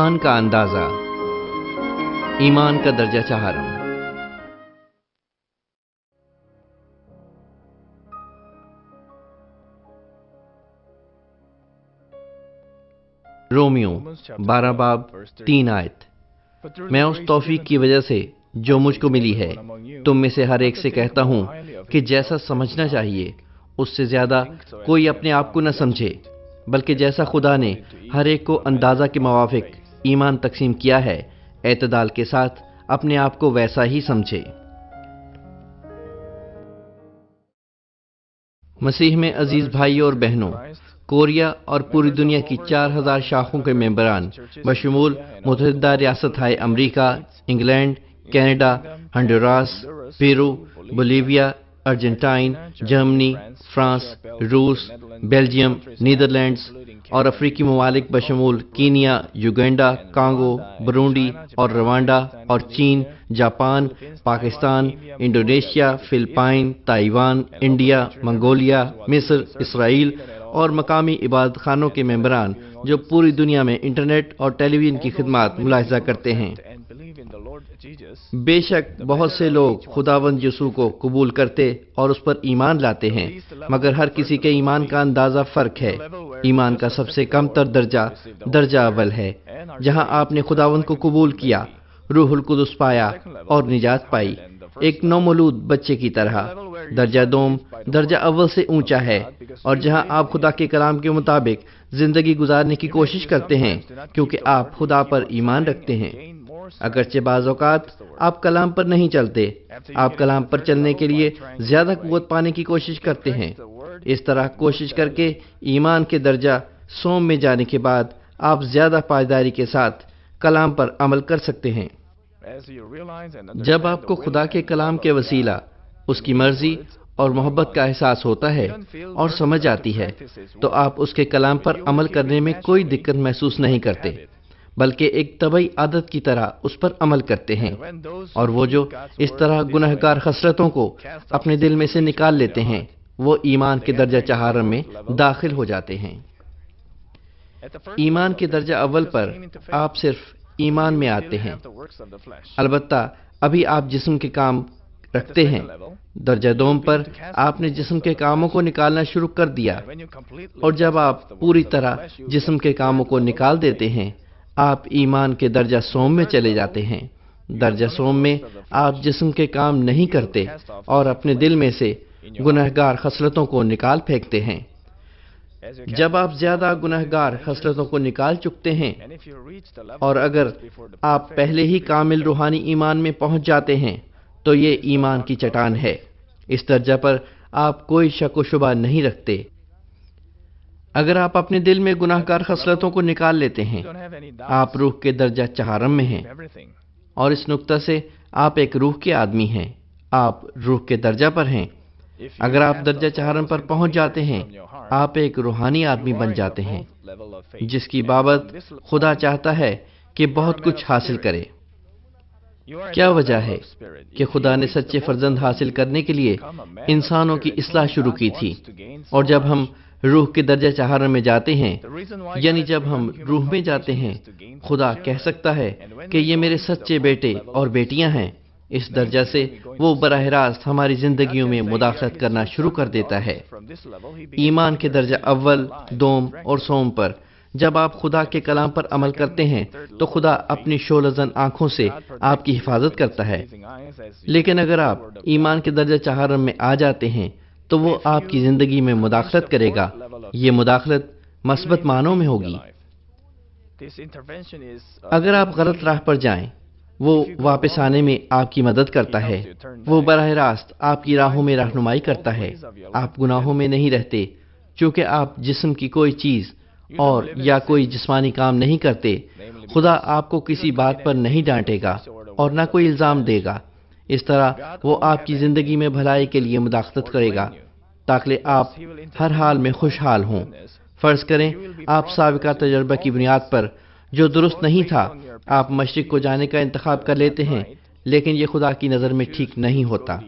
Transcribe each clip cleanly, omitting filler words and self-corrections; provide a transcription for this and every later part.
ایمان کا اندازہ، ایمان کا درجہ چہارم۔ رومیو 12 باب 3 آیت۔ میں اس توفیق کی وجہ سے جو مجھ کو ملی ہے تم میں سے ہر ایک سے کہتا ہوں کہ جیسا سمجھنا چاہیے اس سے زیادہ کوئی اپنے آپ کو نہ سمجھے، بلکہ جیسا خدا نے ہر ایک کو اندازہ کے موافق ایمان تقسیم کیا ہے، اعتدال کے ساتھ اپنے آپ کو ویسا ہی سمجھے۔ مسیح میں عزیز بھائی اور بہنوں، کوریا اور پوری دنیا کی 4000 شاخوں کے ممبران بشمول متحدہ ریاستہائے America, England, Canada, Honduras, Peru, Bolivia, Argentina, Germany, France, روس، بیلجیم، نیدرلینڈز اور افریقی ممالک بشمول کینیا، یوگینڈا، کانگو، برونڈی اور روانڈا اور چین، Japan, Pakistan, Indonesia, Philippines, Taiwan, India, Mongolia, مصر، اسرائیل اور مقامی عبادت خانوں کے ممبران جو پوری دنیا میں انٹرنیٹ اور ٹیلی ویژن کی خدمات ملاحظہ کرتے ہیں۔ بے شک بہت سے لوگ خداوند یسوع کو قبول کرتے اور اس پر ایمان لاتے ہیں، مگر ہر کسی کے ایمان کا اندازہ فرق ہے۔ ایمان کا سب سے کم تر درجہ اول ہے، جہاں آپ نے خداوند کو قبول کیا، روح القدس پایا اور نجات پائی، ایک نومولود بچے کی طرح۔ درجہ دوم درجہ اول سے اونچا ہے، اور جہاں آپ خدا کے کلام کے مطابق زندگی گزارنے کی کوشش کرتے ہیں، کیونکہ آپ خدا پر ایمان رکھتے ہیں۔ اگرچہ بعض اوقات آپ کلام پر نہیں چلتے، آپ کلام پر چلنے کے لیے زیادہ قوت پانے کی کوشش کرتے ہیں۔ اس طرح کوشش کر کے ایمان کے درجہ سوم میں جانے کے بعد آپ زیادہ پائیداری کے ساتھ کلام پر عمل کر سکتے ہیں۔ جب آپ کو خدا کے کلام کے وسیلہ اس کی مرضی اور محبت کا احساس ہوتا ہے اور سمجھ آتی ہے، تو آپ اس کے کلام پر عمل کرنے میں کوئی دقت محسوس نہیں کرتے، بلکہ ایک طبعی عادت کی طرح اس پر عمل کرتے ہیں۔ اور وہ جو اس طرح گنہگار خصلتوں کو اپنے دل میں سے نکال لیتے ہیں، وہ ایمان کے درجہ چہارم میں داخل ہو جاتے ہیں۔ ایمان کے درجہ اول پر آپ صرف ایمان میں آتے ہیں، البتہ ابھی آپ جسم کے کام رکھتے ہیں۔ درجہ دوم پر آپ نے جسم کے کاموں کو نکالنا شروع کر دیا، اور جب آپ پوری طرح جسم کے کاموں کو نکال دیتے ہیں، آپ ایمان کے درجہ سوم میں چلے جاتے ہیں۔ درجہ سوم میں آپ جسم کے کام نہیں کرتے اور اپنے دل میں سے گنہگار خصلتوں کو نکال پھینکتے ہیں۔ جب آپ زیادہ گنہگار خصلتوں کو نکال چکتے ہیں، اور اگر آپ پہلے ہی کامل روحانی ایمان میں پہنچ جاتے ہیں، تو یہ ایمان کی چٹان ہے۔ اس درجہ پر آپ کوئی شک و شبہ نہیں رکھتے۔ اگر آپ اپنے دل میں گناہگار خصلتوں کو نکال لیتے ہیں، آپ روح کے درجہ چہارم میں ہیں، اور اس نقطہ سے آپ ایک روح کے آدمی ہیں، آپ روح کے درجہ پر ہیں۔ اگر آپ درجہ چہارم پر پہنچ جاتے ہیں، آپ ایک روحانی آدمی بن جاتے ہیں، جس کی بابت خدا چاہتا ہے کہ بہت کچھ حاصل کرے۔ کیا وجہ ہے کہ خدا نے سچے فرزند حاصل کرنے کے لیے انسانوں کی اصلاح شروع کی تھی، اور جب ہم روح کے درجہ چہارم میں جاتے ہیں، یعنی جب ہم روح میں جاتے ہیں، خدا کہہ سکتا ہے کہ یہ میرے سچے بیٹے اور بیٹیاں ہیں۔ اس درجہ سے وہ براہ راست ہماری زندگیوں میں مداخلت کرنا شروع کر دیتا ہے۔ ایمان کے درجہ اول، دوم اور سوم پر جب آپ خدا کے کلام پر عمل کرتے ہیں، تو خدا اپنی شعلہ زن آنکھوں سے آپ کی حفاظت کرتا ہے۔ لیکن اگر آپ ایمان کے درجہ چہارم میں آ جاتے ہیں، تو وہ آپ کی زندگی میں مداخلت کرے گا۔ یہ مداخلت مثبت معنوں میں ہوگی۔ اگر آپ غلط راہ پر جائیں، وہ واپس آنے میں آپ کی مدد کرتا ہے۔ وہ براہ راست آپ کی راہوں میں رہنمائی کرتا ہے۔ آپ گناہوں میں نہیں رہتے، چونکہ آپ جسم کی کوئی چیز اور یا کوئی جسمانی کام نہیں کرتے۔ خدا آپ کو کسی بات پر نہیں ڈانٹے گا اور نہ کوئی الزام دے گا۔ اس طرح وہ آپ کی زندگی میں بھلائی کے لیے مداخلت کرے گا، تاکہ آپ ہر حال میں خوشحال ہوں۔ فرض کریں آپ سابقہ تجربہ کی بنیاد پر جو درست نہیں تھا، آپ مشرق کو جانے کا انتخاب کر لیتے ہیں، لیکن یہ خدا کی نظر میں ٹھیک نہیں ہوتا۔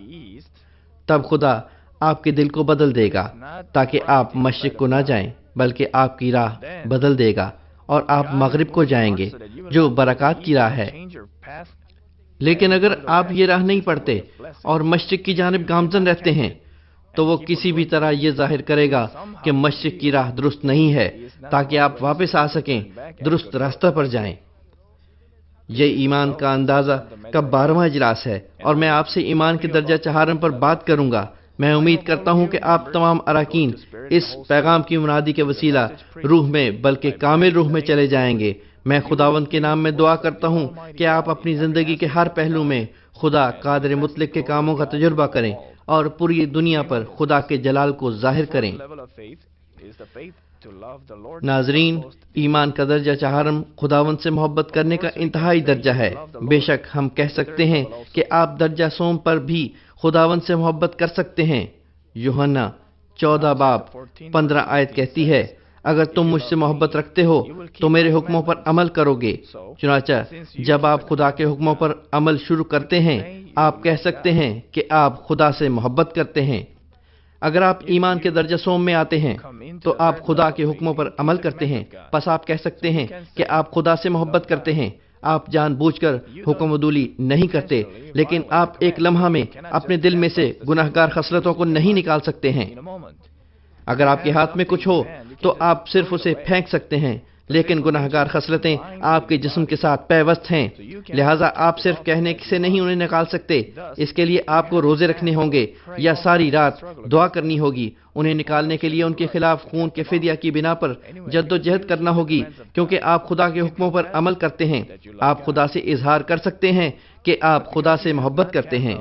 تب خدا آپ کے دل کو بدل دے گا، تاکہ آپ مشرق کو نہ جائیں، بلکہ آپ کی راہ بدل دے گا اور آپ مغرب کو جائیں گے جو برکات کی راہ ہے۔ لیکن اگر آپ یہ راہ نہیں پڑھتے اور مشرق کی جانب گامزن رہتے ہیں تو وہ کسی بھی طرح یہ ظاہر کرے گا کہ مشرق کی راہ درست نہیں ہے تاکہ آپ واپس آ سکیں، درست راستہ پر جائیں۔ یہ ایمان کا اندازہ کا 12واں اجلاس ہے اور میں آپ سے ایمان کے درجہ چہارم پر بات کروں گا۔ میں امید کرتا ہوں کہ آپ تمام اراکین اس پیغام کی منادی کے وسیلہ روح میں بلکہ کامل روح میں چلے جائیں گے۔ میں خداوند کے نام میں دعا کرتا ہوں کہ آپ اپنی زندگی کے ہر پہلو میں خدا قادر مطلق کے کاموں کا تجربہ کریں اور پوری دنیا پر خدا کے جلال کو ظاہر کریں۔ ناظرین، ایمان کا درجہ چہارم خداوند سے محبت کرنے کا انتہائی درجہ ہے۔ بے شک ہم کہہ سکتے ہیں کہ آپ درجہ سوم پر بھی خداوند سے محبت کر سکتے ہیں۔ یوحنا 14 باب 15 آیت کہتی ہے، اگر تم مجھ سے محبت رکھتے ہو تو میرے حکموں پر عمل کرو گے۔ چنانچہ جب آپ خدا کے حکموں پر عمل شروع کرتے ہیں آپ کہہ سکتے ہیں کہ آپ خدا سے محبت کرتے ہیں۔ اگر آپ ایمان کے درجہ سوم میں آتے ہیں تو آپ خدا کے حکموں پر عمل کرتے ہیں، پس آپ کہہ سکتے ہیں کہ آپ خدا سے محبت کرتے ہیں۔ آپ جان بوجھ کر حکم عدولی نہیں کرتے، لیکن آپ ایک لمحہ میں اپنے دل میں سے گناہگار خصلتوں کو نہیں نکال سکتے ہیں۔ اگر آپ کے ہاتھ میں کچھ ہو تو آپ صرف اسے پھینک سکتے ہیں، لیکن گناہگار خصلتیں آپ کے جسم کے ساتھ پیوست ہیں، لہٰذا آپ صرف کہنے سے نہیں انہیں نکال سکتے۔ اس کے لیے آپ کو روزے رکھنے ہوں گے یا ساری رات دعا کرنی ہوگی۔ انہیں نکالنے کے لیے ان کے خلاف خون کے فدیہ کی بنا پر جد و جہد کرنا ہوگی، کیونکہ آپ خدا کے حکموں پر عمل کرتے ہیں۔ آپ خدا سے اظہار کر سکتے ہیں کہ آپ خدا سے محبت کرتے ہیں،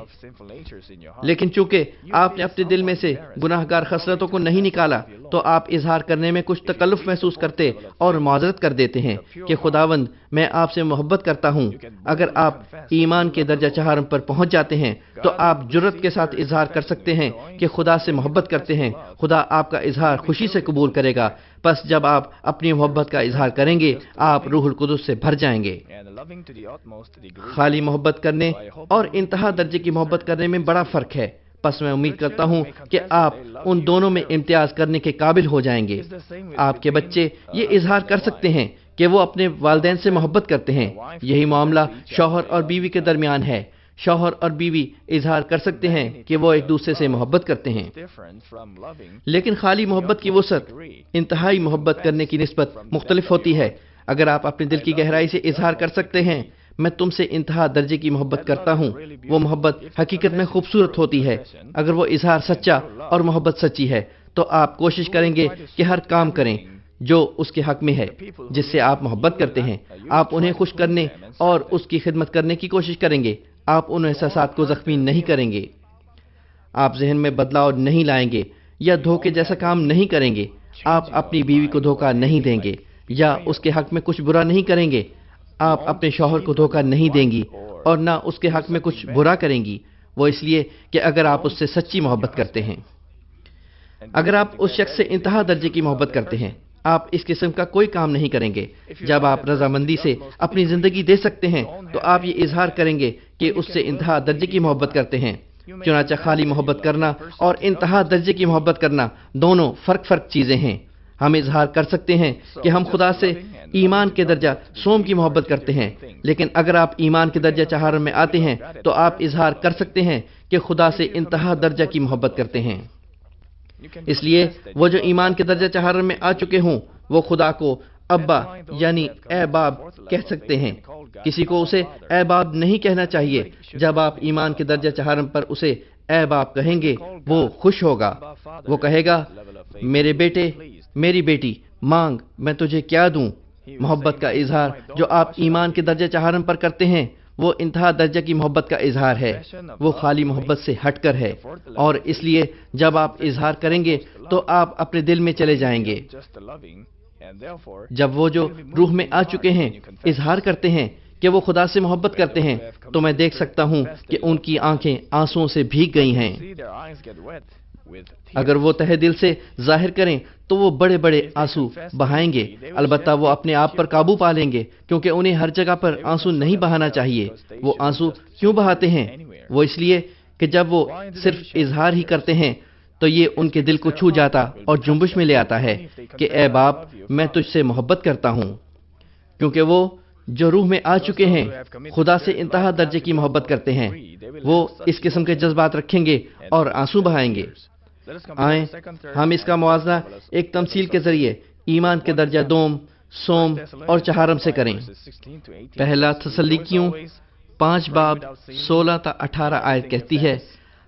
لیکن چونکہ آپ نے اپنے دل میں سے گناہگار خصلتوں کو نہیں نکالا تو آپ اظہار کرنے میں کچھ تکلف محسوس کرتے اور معذرت کر دیتے ہیں کہ خداوند میں آپ سے محبت کرتا ہوں۔ اگر آپ ایمان کے درجہ چہارم پر پہنچ جاتے ہیں تو آپ جرأت کے ساتھ اظہار کر سکتے ہیں کہ خدا سے محبت کرتے ہیں۔ خدا آپ کا اظہار خوشی سے قبول کرے گا۔ پس جب آپ اپنی محبت کا اظہار کریں گے آپ روح القدس سے بھر جائیں گے۔ خالی محبت کرنے اور انتہا درجے کی محبت کرنے میں بڑا فرق ہے۔ پس میں امید کرتا ہوں کہ آپ ان دونوں میں امتیاز کرنے کے قابل ہو جائیں گے۔ آپ کے بچے یہ اظہار کر سکتے ہیں کہ وہ اپنے والدین سے محبت کرتے ہیں۔ یہی معاملہ شوہر اور بیوی کے درمیان ہے۔ شوہر اور بیوی اظہار کر سکتے ہیں کہ وہ ایک دوسرے سے محبت کرتے ہیں، لیکن خالی محبت کی وسعت انتہائی محبت کرنے کی نسبت مختلف ہوتی ہے۔ اگر آپ اپنے دل کی گہرائی سے اظہار کر سکتے ہیں میں تم سے انتہا درجے کی محبت کرتا ہوں، وہ محبت حقیقت میں خوبصورت ہوتی ہے۔ اگر وہ اظہار سچا اور محبت سچی ہے تو آپ کوشش کریں گے کہ ہر کام کریں جو اس کے حق میں ہے جس سے آپ محبت کرتے ہیں۔ آپ انہیں خوش کرنے اور اس کی خدمت کرنے کی کوشش کریں گے۔ آپ ان احساسات کو زخمی نہیں کریں گے۔ آپ ذہن میں بدلاؤ نہیں لائیں گے یا دھوکے جیسا کام نہیں کریں گے۔ آپ اپنی بیوی کو دھوکہ نہیں دیں گے یا اس کے حق میں کچھ برا نہیں کریں گے۔ آپ اپنے شوہر کو دھوکہ نہیں دیں گی اور نہ اس کے حق میں کچھ برا کریں گی، وہ اس لیے کہ اگر آپ اس سے سچی محبت کرتے ہیں۔ اگر آپ اس شخص سے انتہا درجے کی محبت کرتے ہیں آپ اس قسم کا کوئی کام نہیں کریں گے۔ جب آپ رضامندی سے اپنی زندگی دے سکتے ہیں تو آپ یہ اظہار کریں گے کہ اس سے انتہا درجے کی محبت کرتے ہیں۔ چنانچہ خالی محبت کرنا اور انتہا درجے کی محبت کرنا دونوں فرق چیزیں ہیں۔ ہم اظہار کر سکتے ہیں کہ ہم خدا سے ایمان کے درجہ سوم کی محبت کرتے ہیں، لیکن اگر آپ ایمان کے درجہ چہارم میں آتے ہیں تو آپ اظہار کر سکتے ہیں کہ خدا سے انتہا درجہ کی محبت کرتے ہیں۔ اس لیے وہ جو ایمان کے درجہ چہارم میں آ چکے ہوں وہ خدا کو ابا یعنی اے باپ کہہ سکتے ہیں۔ کسی کو اسے اے باپ نہیں کہنا چاہیے۔ جب آپ ایمان کے درجہ چہارم پر اسے اے باپ کہیں گے وہ خوش ہوگا۔ وہ کہے گا میرے بیٹے میری بیٹی مانگ میں تجھے کیا دوں۔ محبت کا اظہار جو آپ ایمان کے درجہ چہارم پر کرتے ہیں وہ انتہا درجہ کی محبت کا اظہار ہے، وہ خالی محبت سے ہٹ کر ہے، اور اس لیے جب آپ اظہار کریں گے تو آپ اپنے دل میں چلے جائیں گے۔ جب وہ جو روح میں آ چکے ہیں اظہار کرتے ہیں کہ وہ خدا سے محبت کرتے ہیں تو میں دیکھ سکتا ہوں کہ ان کی آنکھیں آنسوؤں سے بھیگ گئی ہیں۔ اگر وہ تہہ دل سے ظاہر کریں تو وہ بڑے بڑے آنسو بہائیں گے، البتہ وہ اپنے آپ پر قابو پا لیں گے کیونکہ انہیں ہر جگہ پر آنسو نہیں بہانا چاہیے۔ وہ آنسو کیوں بہاتے ہیں؟ وہ اس لیے کہ جب وہ صرف اظہار ہی کرتے ہیں تو یہ ان کے دل کو چھو جاتا اور جنبش میں لے آتا ہے کہ اے باپ میں تجھ سے محبت کرتا ہوں۔ کیونکہ وہ جو روح میں آ چکے ہیں خدا سے انتہا درجے کی محبت کرتے ہیں، وہ اس قسم کے جذبات رکھیں گے اور آنسو بہائیں گے۔ آئیں ہم اس کا موازنہ ایک تمثیل کے ذریعے ایمان کے درجہ دوم، سوم اور چہارم سے کریں۔ پہلا تسلیکیوں 5 باب 16 تا 18 آیت کہتی ہے،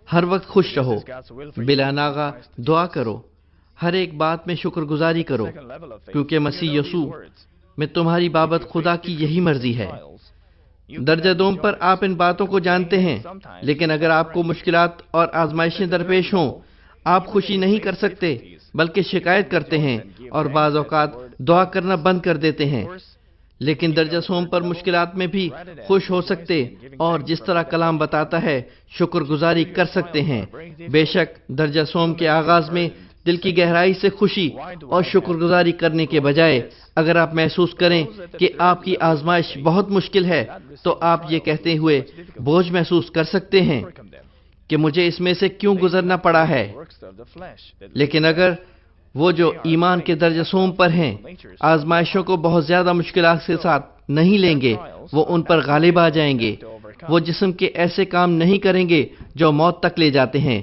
ہر وقت خوش رہو، بلا ناغہ دعا کرو، ہر ایک بات میں شکر گزاری کرو، کیونکہ مسیح یسوع میں تمہاری بابت خدا کی یہی مرضی ہے۔ درجہ دوم پر آپ ان باتوں کو جانتے ہیں، لیکن اگر آپ کو مشکلات اور آزمائشیں درپیش ہوں، آپ خوشی نہیں کر سکتے بلکہ شکایت کرتے ہیں اور بعض اوقات دعا کرنا بند کر دیتے ہیں۔ لیکن درجہ سوم پر مشکلات میں بھی خوش ہو سکتے اور جس طرح کلام بتاتا ہے شکر گزاری کر سکتے ہیں۔ بے شک درجہ سوم کے آغاز میں دل کی گہرائی سے خوشی اور شکر گزاری کرنے کے بجائے اگر آپ محسوس کریں کہ آپ کی آزمائش بہت مشکل ہے تو آپ یہ کہتے ہوئے بوجھ محسوس کر سکتے ہیں کہ مجھے اس میں سے کیوں گزرنا پڑا ہے۔ لیکن اگر وہ جو ایمان کے درجہ سوم پر ہیں آزمائشوں کو بہت زیادہ مشکلات کے ساتھ نہیں لیں گے، وہ ان پر غالب آ جائیں گے۔ وہ جسم کے ایسے کام نہیں کریں گے جو موت تک لے جاتے ہیں،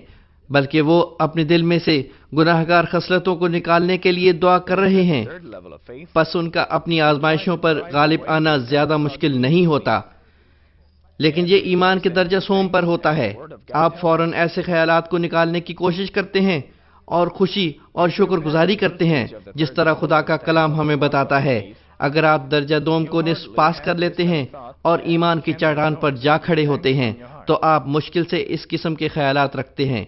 بلکہ وہ اپنے دل میں سے گناہگار خصلتوں کو نکالنے کے لیے دعا کر رہے ہیں۔ پس ان کا اپنی آزمائشوں پر غالب آنا زیادہ مشکل نہیں ہوتا۔ لیکن یہ ایمان کے درجہ سوم پر ہوتا ہے۔ آپ فوراً ایسے خیالات کو نکالنے کی کوشش کرتے ہیں اور خوشی اور شکر گزاری کرتے ہیں جس طرح خدا کا کلام ہمیں بتاتا ہے۔ اگر آپ درجہ دوم کو نصف پاس کر لیتے ہیں اور ایمان کی چٹان پر جا کھڑے ہوتے ہیں تو آپ مشکل سے اس قسم کے خیالات رکھتے ہیں۔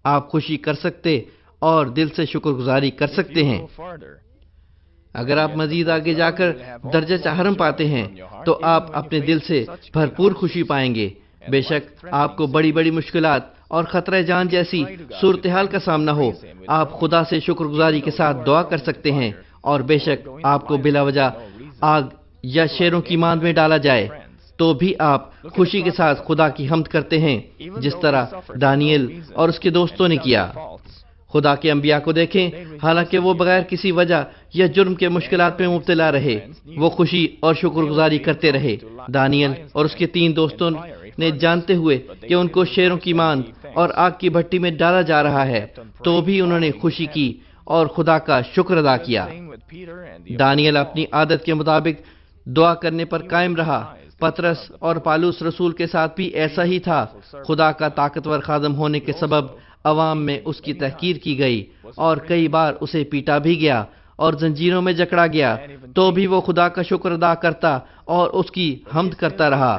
آپ خوشی کر سکتے اور دل سے شکر گزاری کر سکتے ہیں۔ اگر آپ مزید آگے جا کر درجہ چہارم پاتے ہیں تو آپ اپنے دل سے بھرپور خوشی پائیں گے۔ بے شک آپ کو بڑی بڑی مشکلات اور خطرہ جان جیسی صورتحال کا سامنا ہو، آپ خدا سے شکر گزاری کے ساتھ دعا کر سکتے ہیں، اور بے شک آپ کو بلا وجہ آگ یا شیروں کی ماند میں ڈالا جائے تو بھی آپ خوشی کے ساتھ خدا کی حمد کرتے ہیں، جس طرح دانیل اور اس کے دوستوں نے کیا۔ خدا کے انبیاء کو دیکھیں، حالانکہ وہ بغیر کسی وجہ یا جرم کے مشکلات میں مبتلا رہے، وہ خوشی اور شکر گزاری کرتے رہے۔ دانیل اور اس کے 3 دوستوں نے جانتے ہوئے کہ ان کو شیروں کی ماند اور آگ کی بھٹی میں ڈالا جا رہا ہے تو بھی انہوں نے خوشی کی اور خدا کا شکر ادا کیا۔ دانیل اپنی عادت کے مطابق دعا کرنے پر قائم رہا۔ پطرس اور پالوس رسول کے ساتھ بھی ایسا ہی تھا۔ خدا کا طاقتور خادم ہونے کے سبب عوام میں اس کی تحقیر کی گئی اور کئی بار اسے پیٹا بھی گیا اور زنجیروں میں جکڑا گیا، تو بھی وہ خدا کا شکر ادا کرتا اور اس کی حمد کرتا رہا۔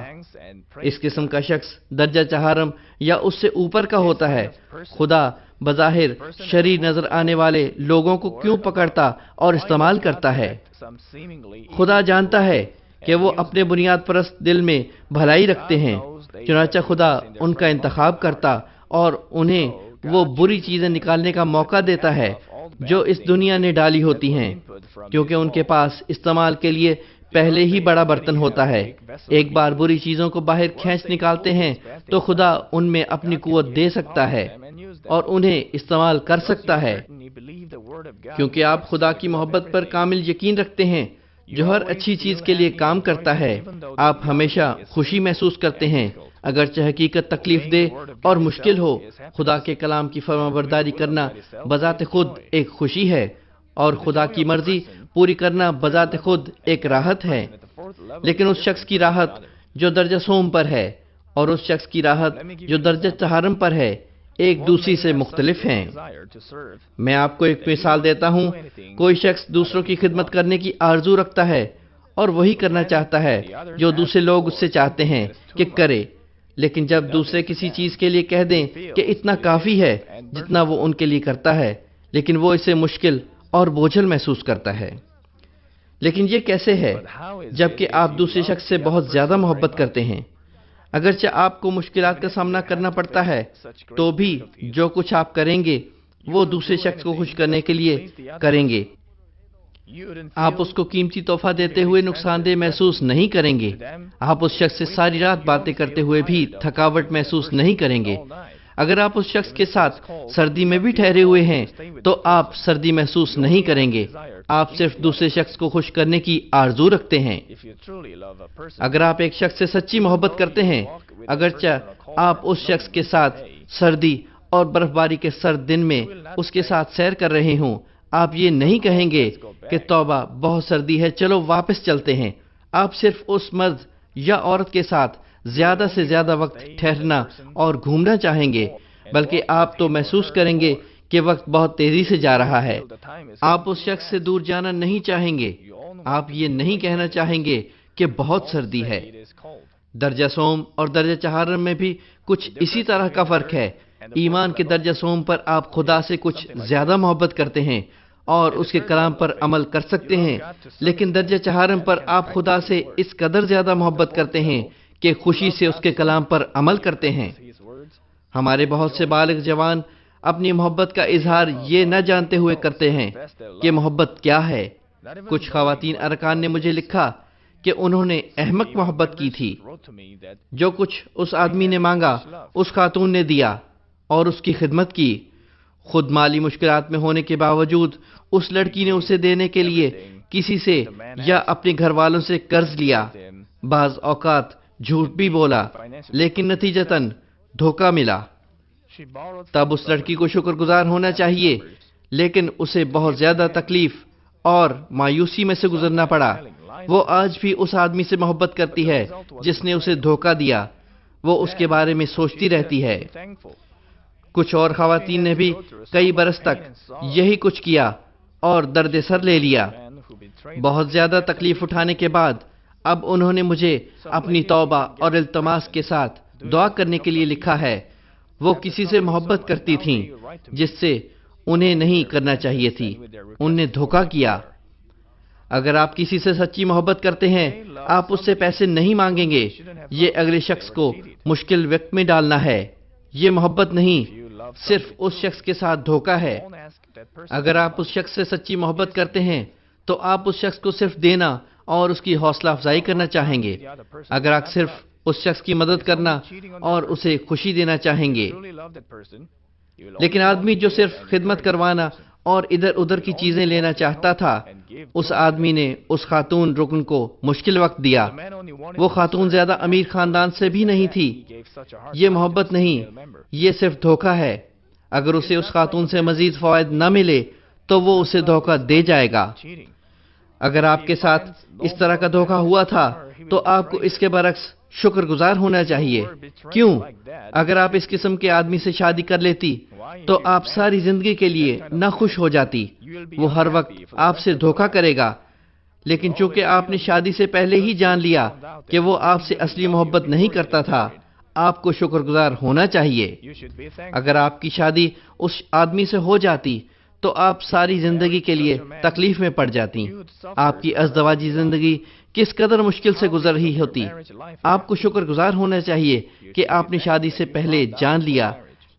اس قسم کا شخص درجہ چہارم یا اس سے اوپر کا ہوتا ہے۔ خدا بظاہر شریر نظر آنے والے لوگوں کو کیوں پکڑتا اور استعمال کرتا ہے؟ خدا جانتا ہے کہ وہ اپنے بنیاد پرست دل میں بھلائی رکھتے ہیں، چنانچہ خدا ان کا انتخاب کرتا اور انہیں وہ بری چیزیں نکالنے کا موقع دیتا ہے جو اس دنیا نے ڈالی ہوتی ہیں، کیونکہ ان کے پاس استعمال کے لیے پہلے ہی بڑا برتن ہوتا ہے۔ ایک بار بری چیزوں کو باہر کھینچ نکالتے ہیں تو خدا ان میں اپنی قوت دے سکتا ہے اور انہیں استعمال کر سکتا ہے، کیونکہ آپ خدا کی محبت پر کامل یقین رکھتے ہیں جو ہر اچھی چیز کے لیے کام کرتا ہے۔ آپ ہمیشہ خوشی محسوس کرتے ہیں، اگرچہ حقیقت تکلیف دہ اور مشکل ہو۔ خدا کے کلام کی فرمانبرداری کرنا بذات خود ایک خوشی ہے، اور خدا کی مرضی پوری کرنا بذات خود ایک راحت ہے۔ لیکن اس شخص کی راحت جو درجہ سوم پر ہے اور اس شخص کی راحت جو درجہ چہارم پر ہے ایک دوسری سے مختلف ہیں۔ میں آپ کو ایک مثال دیتا ہوں۔ کوئی شخص دوسروں کی خدمت کرنے کی آرزو رکھتا ہے اور وہی کرنا چاہتا ہے جو دوسرے لوگ اس سے چاہتے ہیں کہ کرے، لیکن جب دوسرے کسی چیز کے لیے کہہ دیں کہ اتنا کافی ہے جتنا وہ ان کے لیے کرتا ہے، لیکن وہ اسے مشکل اور بوجھل محسوس کرتا ہے۔ لیکن یہ کیسے ہے جبکہ آپ دوسرے شخص سے بہت زیادہ محبت کرتے ہیں؟ اگرچہ آپ کو مشکلات کا سامنا کرنا پڑتا ہے تو بھی جو کچھ آپ کریں گے وہ دوسرے شخص کو خوش کرنے کے لیے کریں گے۔ آپ اس کو قیمتی تحفہ دیتے ہوئے نقصان دہ محسوس نہیں کریں گے۔ آپ اس شخص سے ساری رات باتیں کرتے ہوئے بھی تھکاوٹ محسوس نہیں کریں گے۔ اگر آپ اس شخص کے ساتھ سردی میں بھی ٹھہرے ہوئے ہیں تو آپ سردی محسوس نہیں کریں گے، آپ صرف دوسرے شخص کو خوش کرنے کی آرزو رکھتے ہیں۔ اگر آپ ایک شخص سے سچی محبت کرتے ہیں، اگرچہ آپ اس شخص کے ساتھ سردی اور برف باری کے سرد دن میں اس کے ساتھ سیر کر رہے ہوں، آپ یہ نہیں کہیں گے کہ توبہ بہت سردی ہے، چلو واپس چلتے ہیں۔ آپ صرف اس مرد یا عورت کے ساتھ زیادہ سے زیادہ وقت ٹھہرنا اور گھومنا چاہیں گے، بلکہ آپ تو محسوس کریں گے کہ وقت بہت تیزی سے جا رہا ہے۔ آپ اس شخص سے دور جانا نہیں چاہیں گے، آپ یہ نہیں کہنا چاہیں گے کہ بہت سردی ہے۔ درجہ سوم اور درجہ چہارم میں بھی کچھ اسی طرح کا فرق ہے۔ ایمان کے درجہ سوم پر آپ خدا سے کچھ زیادہ محبت کرتے ہیں اور اس کے کلام پر عمل کر سکتے ہیں، لیکن درجہ چہارم پر آپ خدا سے اس قدر زیادہ محبت کرتے ہیں کہ خوشی سے اس کے کلام پر عمل کرتے ہیں۔ ہمارے بہت سے بالغ جوان اپنی محبت کا اظہار یہ نہ جانتے ہوئے کرتے ہیں کہ محبت کیا ہے۔ کچھ خواتین ارکان نے مجھے لکھا کہ انہوں نے احمق محبت کی تھی۔ جو کچھ اس آدمی نے مانگا اس خاتون نے دیا اور اس کی خدمت کی۔ خود مالی مشکلات میں ہونے کے باوجود اس لڑکی نے اسے دینے کے لیے کسی سے یا اپنے گھر والوں سے قرض لیا، بعض اوقات جھوٹ بھی بولا، لیکن نتیجتاً دھوکہ ملا۔ تب اس لڑکی کو شکر گزار ہونا چاہیے، لیکن اسے بہت زیادہ تکلیف اور مایوسی میں سے گزرنا پڑا۔ وہ آج بھی اس آدمی سے محبت کرتی ہے جس نے اسے دھوکہ دیا، وہ اس کے بارے میں سوچتی رہتی ہے۔ کچھ اور خواتین نے بھی کئی برس تک یہی کچھ کیا اور درد سر لے لیا۔ بہت زیادہ تکلیف اٹھانے کے بعد اب انہوں نے مجھے اپنی توبہ اور التماس کے ساتھ دعا کرنے کے لیے لکھا ہے۔ وہ کسی سے محبت کرتی تھیں جس سے انہیں نہیں کرنا چاہیے تھی، انہوں نے دھوکہ کیا۔ اگر آپ کسی سے سچی محبت کرتے ہیں، آپ اس سے پیسے نہیں مانگیں گے۔ یہ اگلے شخص کو مشکل وقت میں ڈالنا ہے، یہ محبت نہیں، صرف اس شخص کے ساتھ دھوکہ ہے۔ اگر آپ اس شخص سے سچی محبت کرتے ہیں تو آپ اس شخص کو صرف دینا اور اس کی حوصلہ افزائی کرنا چاہیں گے۔ اگر آپ صرف اس شخص کی مدد کرنا اور اسے خوشی دینا چاہیں گے۔ لیکن آدمی جو صرف خدمت کروانا اور ادھر ادھر کی چیزیں لینا چاہتا تھا، اس آدمی نے اس خاتون رکن کو مشکل وقت دیا۔ وہ خاتون زیادہ امیر خاندان سے بھی نہیں تھی۔ یہ محبت نہیں، یہ صرف دھوکہ ہے۔ اگر اسے اس خاتون سے مزید فوائد نہ ملے تو وہ اسے دھوکہ دے جائے گا۔ اگر آپ کے ساتھ اس طرح کا دھوکہ ہوا تھا تو آپ کو اس کے برعکس شکر گزار ہونا چاہیے۔ کیوں؟ اگر آپ اس قسم کے آدمی سے شادی کر لیتی تو آپ ساری زندگی کے لیے ناخوش ہو جاتی۔ وہ ہر وقت آپ سے دھوکہ کرے گا، لیکن چونکہ آپ نے شادی سے پہلے ہی جان لیا کہ وہ آپ سے اصلی محبت نہیں کرتا تھا، آپ کو شکر گزار ہونا چاہیے۔ اگر آپ کی شادی اس آدمی سے ہو جاتی تو آپ ساری زندگی کے لیے تکلیف میں پڑ جاتی۔ آپ کی ازدواجی زندگی کس قدر مشکل سے گزر رہی ہوتی۔ آپ کو شکر گزار ہونا چاہیے کہ آپ نے شادی سے پہلے جان لیا،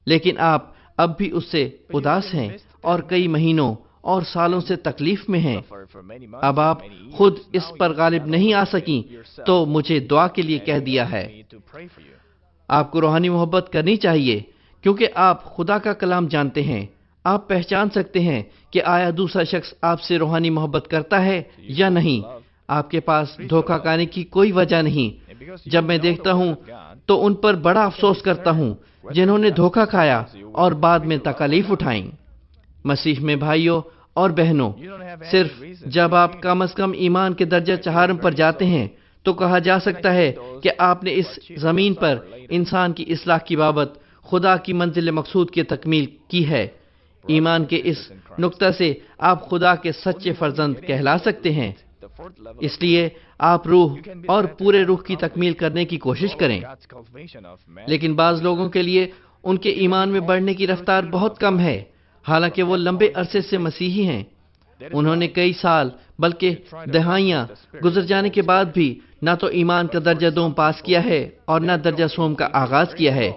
لیکن آپ اب بھی اس سے اداس ہیں اور کئی مہینوں اور سالوں سے تکلیف میں ہیں۔ اب آپ خود اس پر غالب نہیں آ سکیں تو مجھے دعا کے لیے کہہ دیا ہے۔ آپ کو روحانی محبت کرنی چاہیے کیونکہ آپ خدا کا کلام جانتے ہیں۔ آپ پہچان سکتے ہیں کہ آیا دوسرا شخص آپ سے روحانی محبت کرتا ہے یا نہیں۔ آپ کے پاس دھوکہ کھانے کی کوئی وجہ نہیں۔ جب میں دیکھتا ہوں تو ان پر بڑا افسوس کرتا ہوں جنہوں نے دھوکہ کھایا اور بعد میں تکالیف اٹھائیں۔ مسیح میں بھائیوں اور بہنوں، صرف جب آپ کم از کم ایمان کے درجہ چہارم پر جاتے ہیں تو کہا جا سکتا ہے کہ آپ نے اس زمین پر انسان کی اصلاح کی بابت خدا کی منزل مقصود کی تکمیل کی ہے۔ ایمان کے اس نقطہ سے آپ خدا کے سچے فرزند کہلا سکتے ہیں۔ اس لیے آپ روح اور پورے روح کی تکمیل کرنے کی کوشش کریں۔ لیکن بعض لوگوں کے لیے ان کے ایمان میں بڑھنے کی رفتار بہت کم ہے، حالانکہ وہ لمبے عرصے سے مسیحی ہیں۔ انہوں نے کئی سال بلکہ دہائیاں گزر جانے کے بعد بھی نہ تو ایمان کا درجہ دوم پاس کیا ہے اور نہ درجہ سوم کا آغاز کیا ہے۔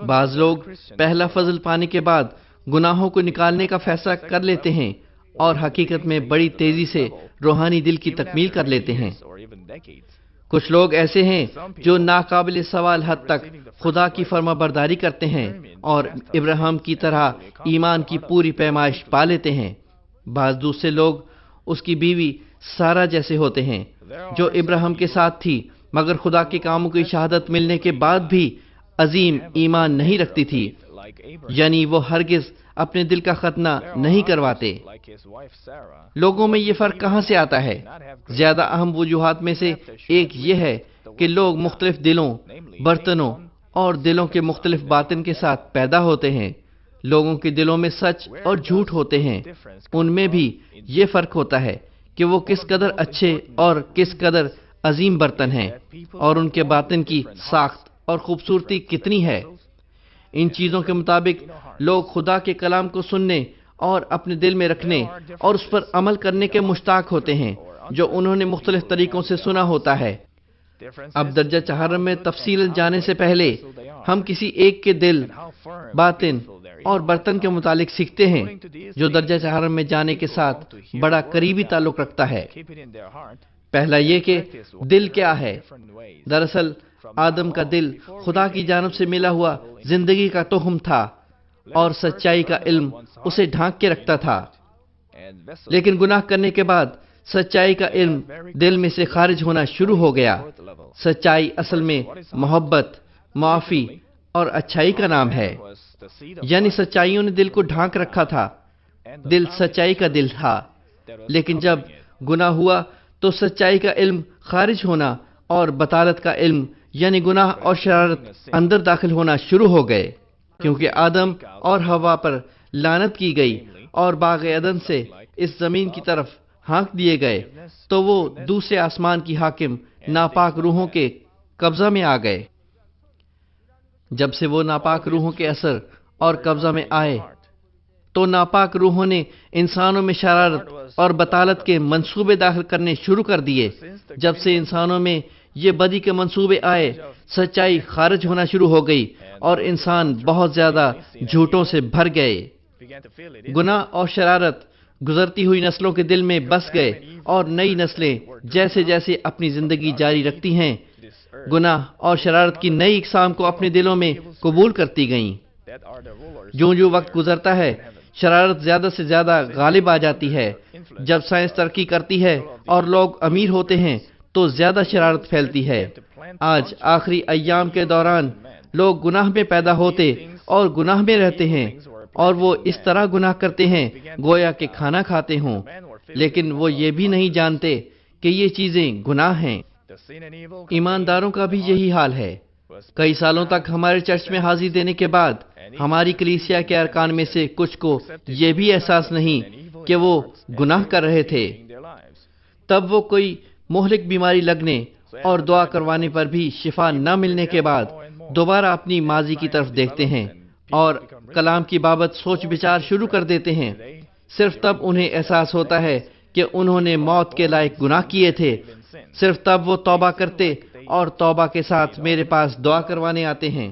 بعض لوگ پہلا فضل پانے کے بعد گناہوں کو نکالنے کا فیصلہ کر لیتے ہیں اور حقیقت میں بڑی تیزی سے روحانی دل کی تکمیل کر لیتے ہیں۔ کچھ لوگ ایسے ہیں جو ناقابل سوال حد تک خدا کی فرما برداری کرتے ہیں اور ابراہیم کی طرح ایمان کی پوری پیمائش پا لیتے ہیں۔ بعض دوسرے لوگ اس کی بیوی سارہ جیسے ہوتے ہیں جو ابراہیم کے ساتھ تھی مگر خدا کے کاموں کی شہادت ملنے کے بعد بھی عظیم ایمان نہیں رکھتی تھی، یعنی وہ ہرگز اپنے دل کا ختنہ نہیں کرواتے۔ لوگوں میں یہ فرق کہاں سے آتا ہے؟ زیادہ اہم وجوہات میں سے ایک یہ ہے کہ لوگ مختلف دلوں، برتنوں اور دلوں کے مختلف باطن کے ساتھ پیدا ہوتے ہیں۔ لوگوں کے دلوں میں سچ اور جھوٹ ہوتے ہیں، ان میں بھی یہ فرق ہوتا ہے کہ وہ کس قدر اچھے اور کس قدر عظیم برتن ہیں اور ان کے باطن کی ساخت اور خوبصورتی کتنی ہے۔ ان چیزوں کے مطابق لوگ خدا کے کلام کو سننے اور اپنے دل میں رکھنے اور اس پر عمل کرنے کے مشتاق ہوتے ہیں جو انہوں نے مختلف طریقوں سے سنا ہوتا ہے۔ اب درجہ چہارم میں تفصیل جانے سے پہلے ہم کسی ایک کے دل، باطن اور برتن کے متعلق سیکھتے ہیں جو درجہ چہارم میں جانے کے ساتھ بڑا قریبی تعلق رکھتا ہے۔ پہلا یہ کہ دل کیا ہے۔ دراصل آدم کا دل خدا کی جانب سے ملا ہوا زندگی کا تخم تھا اور سچائی کا علم اسے ڈھانک کے رکھتا تھا، لیکن گناہ کرنے کے بعد سچائی کا علم دل میں سے خارج ہونا شروع ہو گیا۔ سچائی اصل میں محبت، معافی اور اچھائی کا نام ہے، یعنی سچائیوں نے دل کو ڈھانک رکھا تھا۔ دل سچائی کا دل تھا، لیکن جب گناہ ہوا تو سچائی کا علم خارج ہونا اور بطالت کا علم یعنی گناہ اور شرارت اندر داخل ہونا شروع ہو گئے۔ کیونکہ آدم اور حوا پر لعنت کی گئی اور باغ عدن سے اس زمین کی طرف ہانک دیے گئے تو وہ دوسرے آسمان کی حاکم ناپاک روحوں کے قبضہ میں آ گئے۔ جب سے وہ ناپاک روحوں کے اثر اور قبضہ میں آئے تو ناپاک روحوں نے انسانوں میں شرارت اور بطالت کے منصوبے داخل کرنے شروع کر دیے۔ جب سے انسانوں میں یہ بدی کے منصوبے آئے، سچائی خارج ہونا شروع ہو گئی اور انسان بہت زیادہ جھوٹوں سے بھر گئے۔ گناہ اور شرارت گزرتی ہوئی نسلوں کے دل میں بس گئے اور نئی نسلیں جیسے جیسے اپنی زندگی جاری رکھتی ہیں، گناہ اور شرارت کی نئی اقسام کو اپنے دلوں میں قبول کرتی گئیں۔ جو وقت گزرتا ہے، شرارت زیادہ سے زیادہ غالب آ جاتی ہے۔ جب سائنس ترقی کرتی ہے اور لوگ امیر ہوتے ہیں تو زیادہ شرارت پھیلتی ہے۔ آج آخری ایام کے دوران لوگ گناہ میں پیدا ہوتے اور گناہ میں رہتے ہیں، اور وہ اس طرح گناہ کرتے ہیں گویا کہ کھانا کھاتے ہوں، لیکن وہ یہ بھی نہیں جانتے کہ یہ چیزیں گناہ ہیں۔ ایمانداروں کا بھی یہی حال ہے۔ کئی سالوں تک ہمارے چرچ میں حاضری دینے کے بعد ہماری کلیسیا کے ارکان میں سے کچھ کو یہ بھی احساس نہیں کہ وہ گناہ کر رہے تھے۔ تب وہ کوئی مہلک بیماری لگنے اور دعا کروانے پر بھی شفا نہ ملنے کے بعد دوبارہ اپنی ماضی کی طرف دیکھتے ہیں اور کلام کی بابت سوچ بچار شروع کر دیتے ہیں۔ صرف تب انہیں احساس ہوتا ہے کہ انہوں نے موت کے لائق گناہ کیے تھے۔ صرف تب وہ توبہ کرتے اور توبہ کے ساتھ میرے پاس دعا کروانے آتے ہیں۔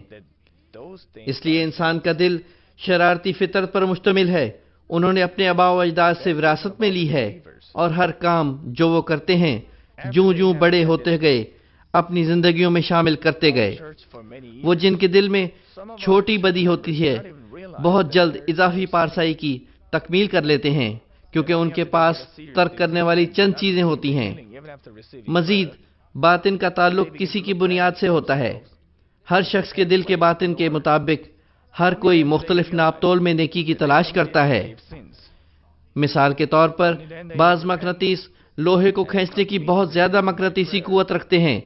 اس لیے انسان کا دل شرارتی فطرت پر مشتمل ہے۔ انہوں نے اپنے آباء و اجداد سے وراثت میں لی ہے، اور ہر کام جو وہ کرتے ہیں جوں جوں بڑے ہوتے گئے اپنی زندگیوں میں شامل کرتے گئے۔ وہ جن کے دل میں چھوٹی بدی ہوتی ہے بہت جلد اضافی پارسائی کی تکمیل کر لیتے ہیں، کیونکہ ان کے پاس ترک کرنے والی چند چیزیں ہوتی ہیں۔ مزید باطن کا تعلق کسی کی بنیاد سے ہوتا ہے۔ ہر شخص کے دل کے باطن کے مطابق ہر کوئی مختلف ناپ تول میں نیکی کی تلاش کرتا ہے۔ مثال کے طور پر بعض مقناطیس لوہے کو کھینچنے کی بہت زیادہ مقناطیسی قوت رکھتے ہیں،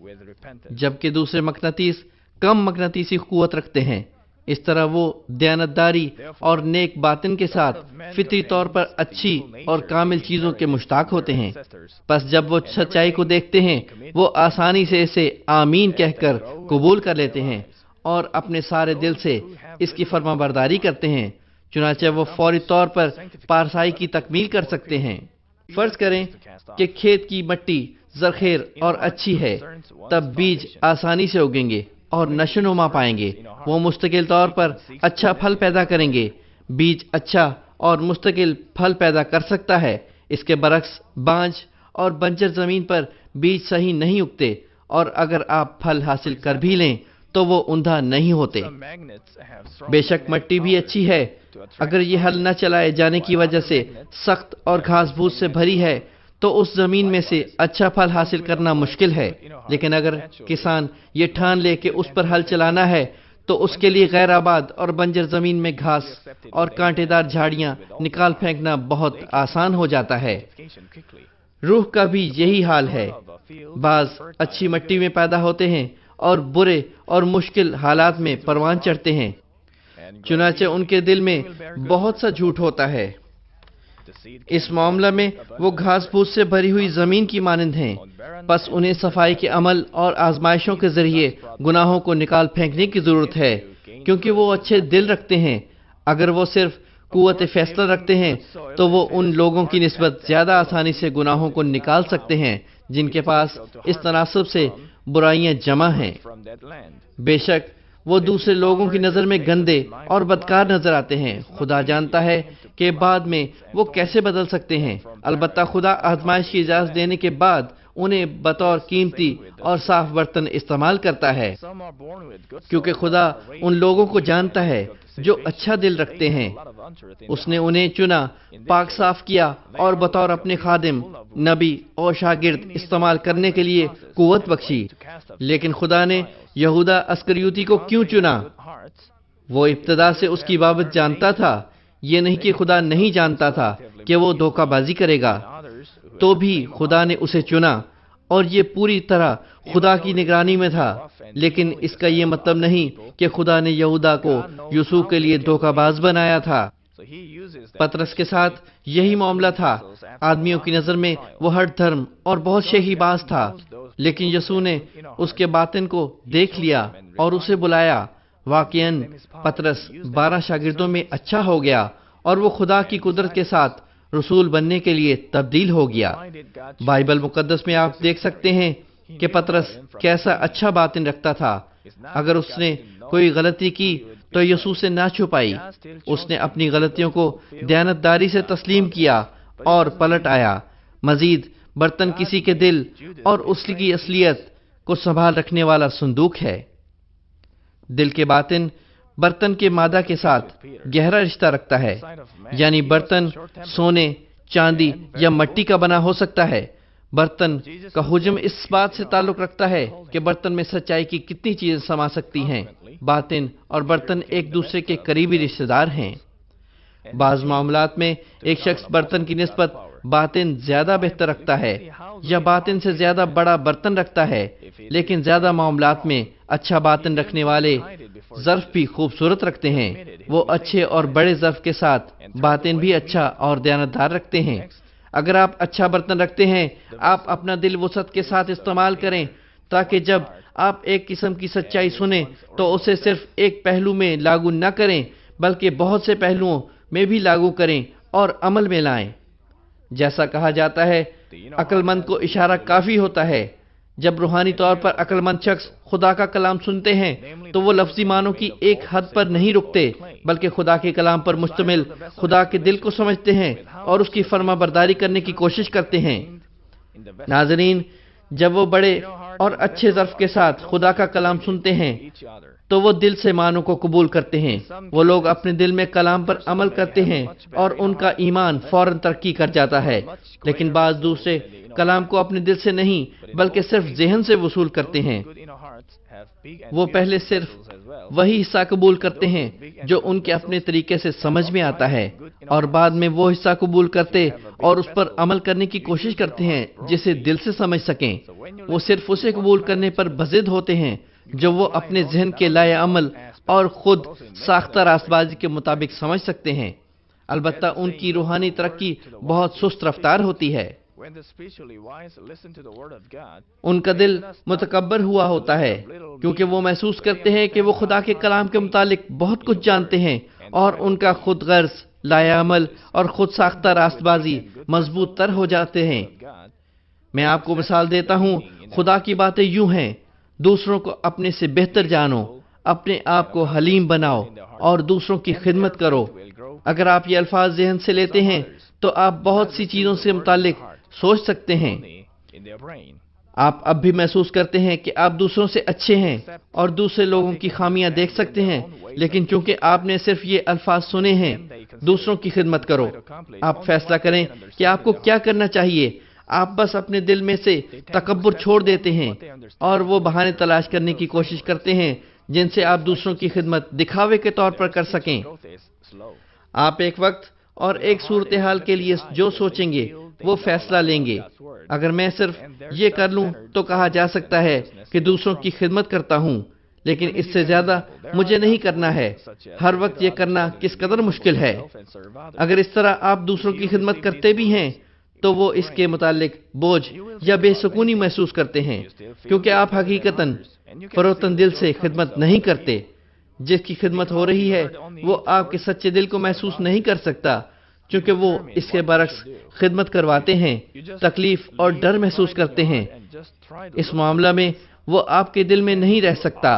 جبکہ دوسرے مقناطیس کم مقناطیسی قوت رکھتے ہیں۔ اس طرح وہ دیانتداری اور نیک باطن کے ساتھ فطری طور پر اچھی اور کامل چیزوں کے مشتاق ہوتے ہیں۔ پس جب وہ سچائی کو دیکھتے ہیں وہ آسانی سے اسے آمین کہہ کر قبول کر لیتے ہیں اور اپنے سارے دل سے اس کی فرما برداری کرتے ہیں، چنانچہ وہ فوری طور پر پارسائی کی تکمیل کر سکتے ہیں۔ فرض کریں کہ کھیت کی مٹی زرخیر اور اچھی ہے، تب بیج آسانی سے اگیں گے اور نشو نما پائیں گے۔ وہ مستقل طور پر اچھا پھل پیدا کریں گے۔ بیج اچھا اور مستقل پھل پیدا کر سکتا ہے۔ اس کے برعکس بانجھ اور بنجر زمین پر بیج صحیح نہیں اگتے، اور اگر آپ پھل حاصل کر بھی لیں تو وہ اندھا نہیں ہوتے۔ بے شک مٹی بھی اچھی ہے، اگر یہ ہل نہ چلائے جانے کی وجہ سے سخت اور گھاس پھوس سے بھری ہے تو اس زمین میں سے اچھا پھل حاصل کرنا مشکل ہے، لیکن اگر کسان یہ ٹھان لے کہ اس پر ہل چلانا ہے تو اس کے لیے غیر آباد اور بنجر زمین میں گھاس اور کانٹے دار جھاڑیاں نکال پھینکنا بہت آسان ہو جاتا ہے۔ روح کا بھی یہی حال ہے، بعض اچھی مٹی میں پیدا ہوتے ہیں اور برے اور مشکل حالات میں پروان چڑھتے ہیں، چنانچہ ان کے دل میں بہت سا جھوٹ ہوتا ہے۔ اس معاملہ میں وہ گھاس پھوس سے بھری ہوئی زمین کی مانند ہیں، پس انہیں صفائی کے عمل اور آزمائشوں کے ذریعے گناہوں کو نکال پھینکنے کی ضرورت ہے، کیونکہ وہ اچھے دل رکھتے ہیں۔ اگر وہ صرف قوت فیصلہ رکھتے ہیں تو وہ ان لوگوں کی نسبت زیادہ آسانی سے گناہوں کو نکال سکتے ہیں جن کے پاس اس تناسب سے برائیاں جمع ہیں۔ بے شک وہ دوسرے لوگوں کی نظر میں گندے اور بدکار نظر آتے ہیں، خدا جانتا ہے کہ بعد میں وہ کیسے بدل سکتے ہیں۔ البتہ خدا آزمائش کی اجازت دینے کے بعد انہیں بطور قیمتی اور صاف برتن استعمال کرتا ہے، کیونکہ خدا ان لوگوں کو جانتا ہے جو اچھا دل رکھتے ہیں۔ اس نے انہیں چنا، پاک صاف کیا اور بطور اپنے خادم، نبی اور شاگرد استعمال کرنے کے لیے قوت بخشی۔ لیکن خدا نے یہودا اسکریوتی کو کیوں چنا؟ وہ ابتدا سے اس کی بابت جانتا تھا، یہ نہیں کہ خدا نہیں جانتا تھا کہ وہ دھوکہ بازی کرے گا، تو بھی خدا نے اسے چنا اور یہ پوری طرح خدا کی نگرانی میں تھا۔ لیکن اس کا یہ مطلب نہیں کہ خدا نے یہودا کو یسوع کے لیے دھوکہ باز بنایا تھا۔ پطرس کے ساتھ یہی معاملہ تھا، آدمیوں کی نظر میں وہ ہٹ دھرم اور بہت شیخی باز تھا، لیکن یسوع نے اس کے باطن کو دیکھ لیا اور اسے بلایا۔ واقعاً پطرس 12 شاگردوں میں اچھا ہو گیا اور وہ خدا کی قدرت کے ساتھ رسول بننے کے لیے تبدیل ہو گیا۔ بائبل مقدس میں آپ دیکھ سکتے ہیں کہ پطرس کیسا اچھا باطن رکھتا تھا۔ اگر اس نے کوئی غلطی کی تو یسوع سے نہ چھپائی، اس نے اپنی غلطیوں کو دیانتداری سے تسلیم کیا اور پلٹ آیا۔ مزید برتن کسی کے دل اور اس کی اصلیت کو سنبھال رکھنے والا صندوق ہے۔ دل کے باطن برتن کے مادہ کے ساتھ گہرا رشتہ رکھتا ہے، یعنی برتن سونے، چاندی یا مٹی کا بنا ہو سکتا ہے۔ برتن کا حجم اس بات سے تعلق رکھتا ہے کہ برتن میں سچائی کی کتنی چیزیں سما سکتی ہیں۔ باطن اور برتن ایک دوسرے کے قریبی رشتہ دار ہیں۔ بعض معاملات میں ایک شخص برتن کی نسبت باطن زیادہ بہتر رکھتا ہے یا باطن سے زیادہ بڑا برتن رکھتا ہے، لیکن زیادہ معاملات میں اچھا باطن رکھنے والے ظرف بھی خوبصورت رکھتے ہیں۔ وہ اچھے اور بڑے ظرف کے ساتھ باطن بھی اچھا اور دیانتدار رکھتے ہیں۔ اگر آپ اچھا برتن رکھتے ہیں، آپ اپنا دل وسعت کے ساتھ استعمال کریں تاکہ جب آپ ایک قسم کی سچائی سنیں تو اسے صرف ایک پہلو میں لاگو نہ کریں بلکہ بہت سے پہلوؤں میں بھی لاگو کریں اور عمل میں لائیں۔ جیسا کہا جاتا ہے، عقل مند کو اشارہ کافی ہوتا ہے۔ جب روحانی طور پر عقل مند شخص خدا کا کلام سنتے ہیں تو وہ لفظی معنوں کی ایک حد پر نہیں رکتے بلکہ خدا کے کلام پر مشتمل خدا کے دل کو سمجھتے ہیں اور اس کی فرما برداری کرنے کی کوشش کرتے ہیں۔ ناظرین، جب وہ بڑے اور اچھے ظرف کے ساتھ خدا کا کلام سنتے ہیں تو وہ دل سے معنوں کو قبول کرتے ہیں۔ وہ لوگ اپنے دل میں کلام پر عمل کرتے ہیں اور ان کا ایمان فوراً ترقی کر جاتا ہے، لیکن بعض دوسرے کلام کو اپنے دل سے نہیں بلکہ صرف ذہن سے وصول کرتے ہیں۔ وہ پہلے صرف وہی حصہ قبول کرتے ہیں جو ان کے اپنے طریقے سے سمجھ میں آتا ہے، اور بعد میں وہ حصہ قبول کرتے اور اس پر عمل کرنے کی کوشش کرتے ہیں جسے دل سے سمجھ سکیں۔ وہ صرف اسے قبول کرنے پر بضد ہوتے ہیں جو وہ اپنے ذہن کے لائے عمل اور خود ساختہ راست بازی کے مطابق سمجھ سکتے ہیں۔ البتہ ان کی روحانی ترقی بہت سست رفتار ہوتی ہے۔ ان کا دل متکبر ہوا ہوتا ہے کیونکہ وہ محسوس کرتے ہیں کہ وہ خدا کے کلام کے متعلق بہت کچھ جانتے ہیں، اور ان کا خود غرض، لائے عمل اور خود ساختہ راست بازی مضبوط تر ہو جاتے ہیں۔ میں آپ کو مثال دیتا ہوں، خدا کی باتیں یوں ہیں: دوسروں کو اپنے سے بہتر جانو، اپنے آپ کو حلیم بناؤ اور دوسروں کی خدمت کرو۔ اگر آپ یہ الفاظ ذہن سے لیتے ہیں تو آپ بہت سی چیزوں سے متعلق سوچ سکتے ہیں۔ آپ اب بھی محسوس کرتے ہیں کہ آپ دوسروں سے اچھے ہیں اور دوسرے لوگوں کی خامیاں دیکھ سکتے ہیں، لیکن چونکہ آپ نے صرف یہ الفاظ سنے ہیں، دوسروں کی خدمت کرو، آپ فیصلہ کریں کہ آپ کو کیا کرنا چاہیے۔ آپ بس اپنے دل میں سے تکبر چھوڑ دیتے ہیں اور وہ بہانے تلاش کرنے کی کوشش کرتے ہیں جن سے آپ دوسروں کی خدمت دکھاوے کے طور پر کر سکیں۔ آپ ایک وقت اور ایک صورتحال کے لیے جو سوچیں گے وہ فیصلہ لیں گے۔ اگر میں صرف یہ کر لوں تو کہا جا سکتا ہے کہ دوسروں کی خدمت کرتا ہوں، لیکن اس سے زیادہ مجھے نہیں کرنا ہے۔ ہر وقت یہ کرنا کس قدر مشکل ہے۔ اگر اس طرح آپ دوسروں کی خدمت کرتے بھی ہیں تو وہ اس کے متعلق بوجھ یا بے سکونی محسوس کرتے ہیں، کیونکہ آپ حقیقتاً فروتن دل سے خدمت نہیں کرتے۔ جس کی خدمت ہو رہی ہے وہ آپ کے سچے دل کو محسوس نہیں کر سکتا، چونکہ وہ اس کے برعکس خدمت کرواتے ہیں، تکلیف اور ڈر محسوس کرتے ہیں۔ اس معاملہ میں وہ آپ کے دل میں نہیں رہ سکتا۔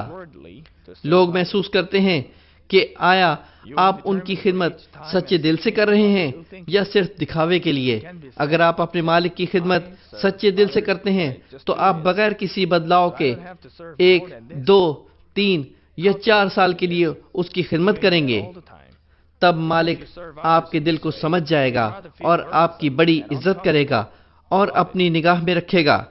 لوگ محسوس کرتے ہیں کہ آیا آپ ان کی خدمت سچے دل سے کر رہے ہیں یا صرف دکھاوے کے لیے۔ اگر آپ اپنے مالک کی خدمت سچے دل سے کرتے ہیں تو آپ بغیر کسی بدلاؤ کے 1، 2، 3 یا 4 سال کے لیے اس کی خدمت کریں گے۔ تب مالک آپ کے دل کو سمجھ جائے گا اور آپ کی بڑی عزت کرے گا اور اپنی نگاہ میں رکھے گا۔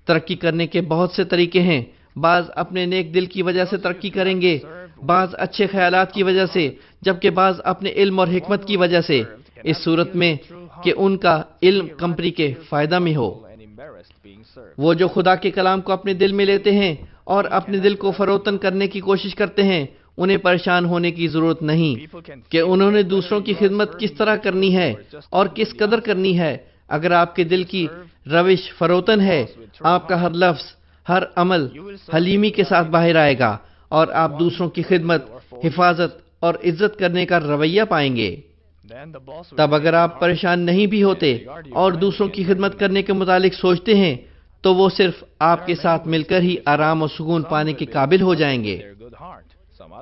ترقی کرنے کے بہت سے طریقے ہیں۔ بعض اپنے نیک دل کی وجہ سے ترقی کریں گے، بعض اچھے خیالات کی وجہ سے، جبکہ بعض اپنے علم اور حکمت کی وجہ سے، اس صورت میں کہ ان کا علم کمپنی کے فائدہ میں ہو۔ وہ جو خدا کے کلام کو اپنے دل میں لیتے ہیں اور اپنے دل کو فروتن کرنے کی کوشش کرتے ہیں، انہیں پریشان ہونے کی ضرورت نہیں کہ انہوں نے دوسروں کی خدمت کس طرح کرنی ہے اور کس قدر کرنی ہے۔ اگر آپ کے دل کی روش فروتن ہے، آپ کا ہر لفظ، ہر عمل حلیمی کے ساتھ باہر آئے گا اور آپ دوسروں کی خدمت، حفاظت اور عزت کرنے کا رویہ پائیں گے۔ تب اگر آپ پریشان نہیں بھی ہوتے اور دوسروں کی خدمت کرنے کے متعلق سوچتے ہیں تو وہ صرف آپ کے ساتھ مل کر ہی آرام اور سکون پانے کے قابل ہو جائیں گے۔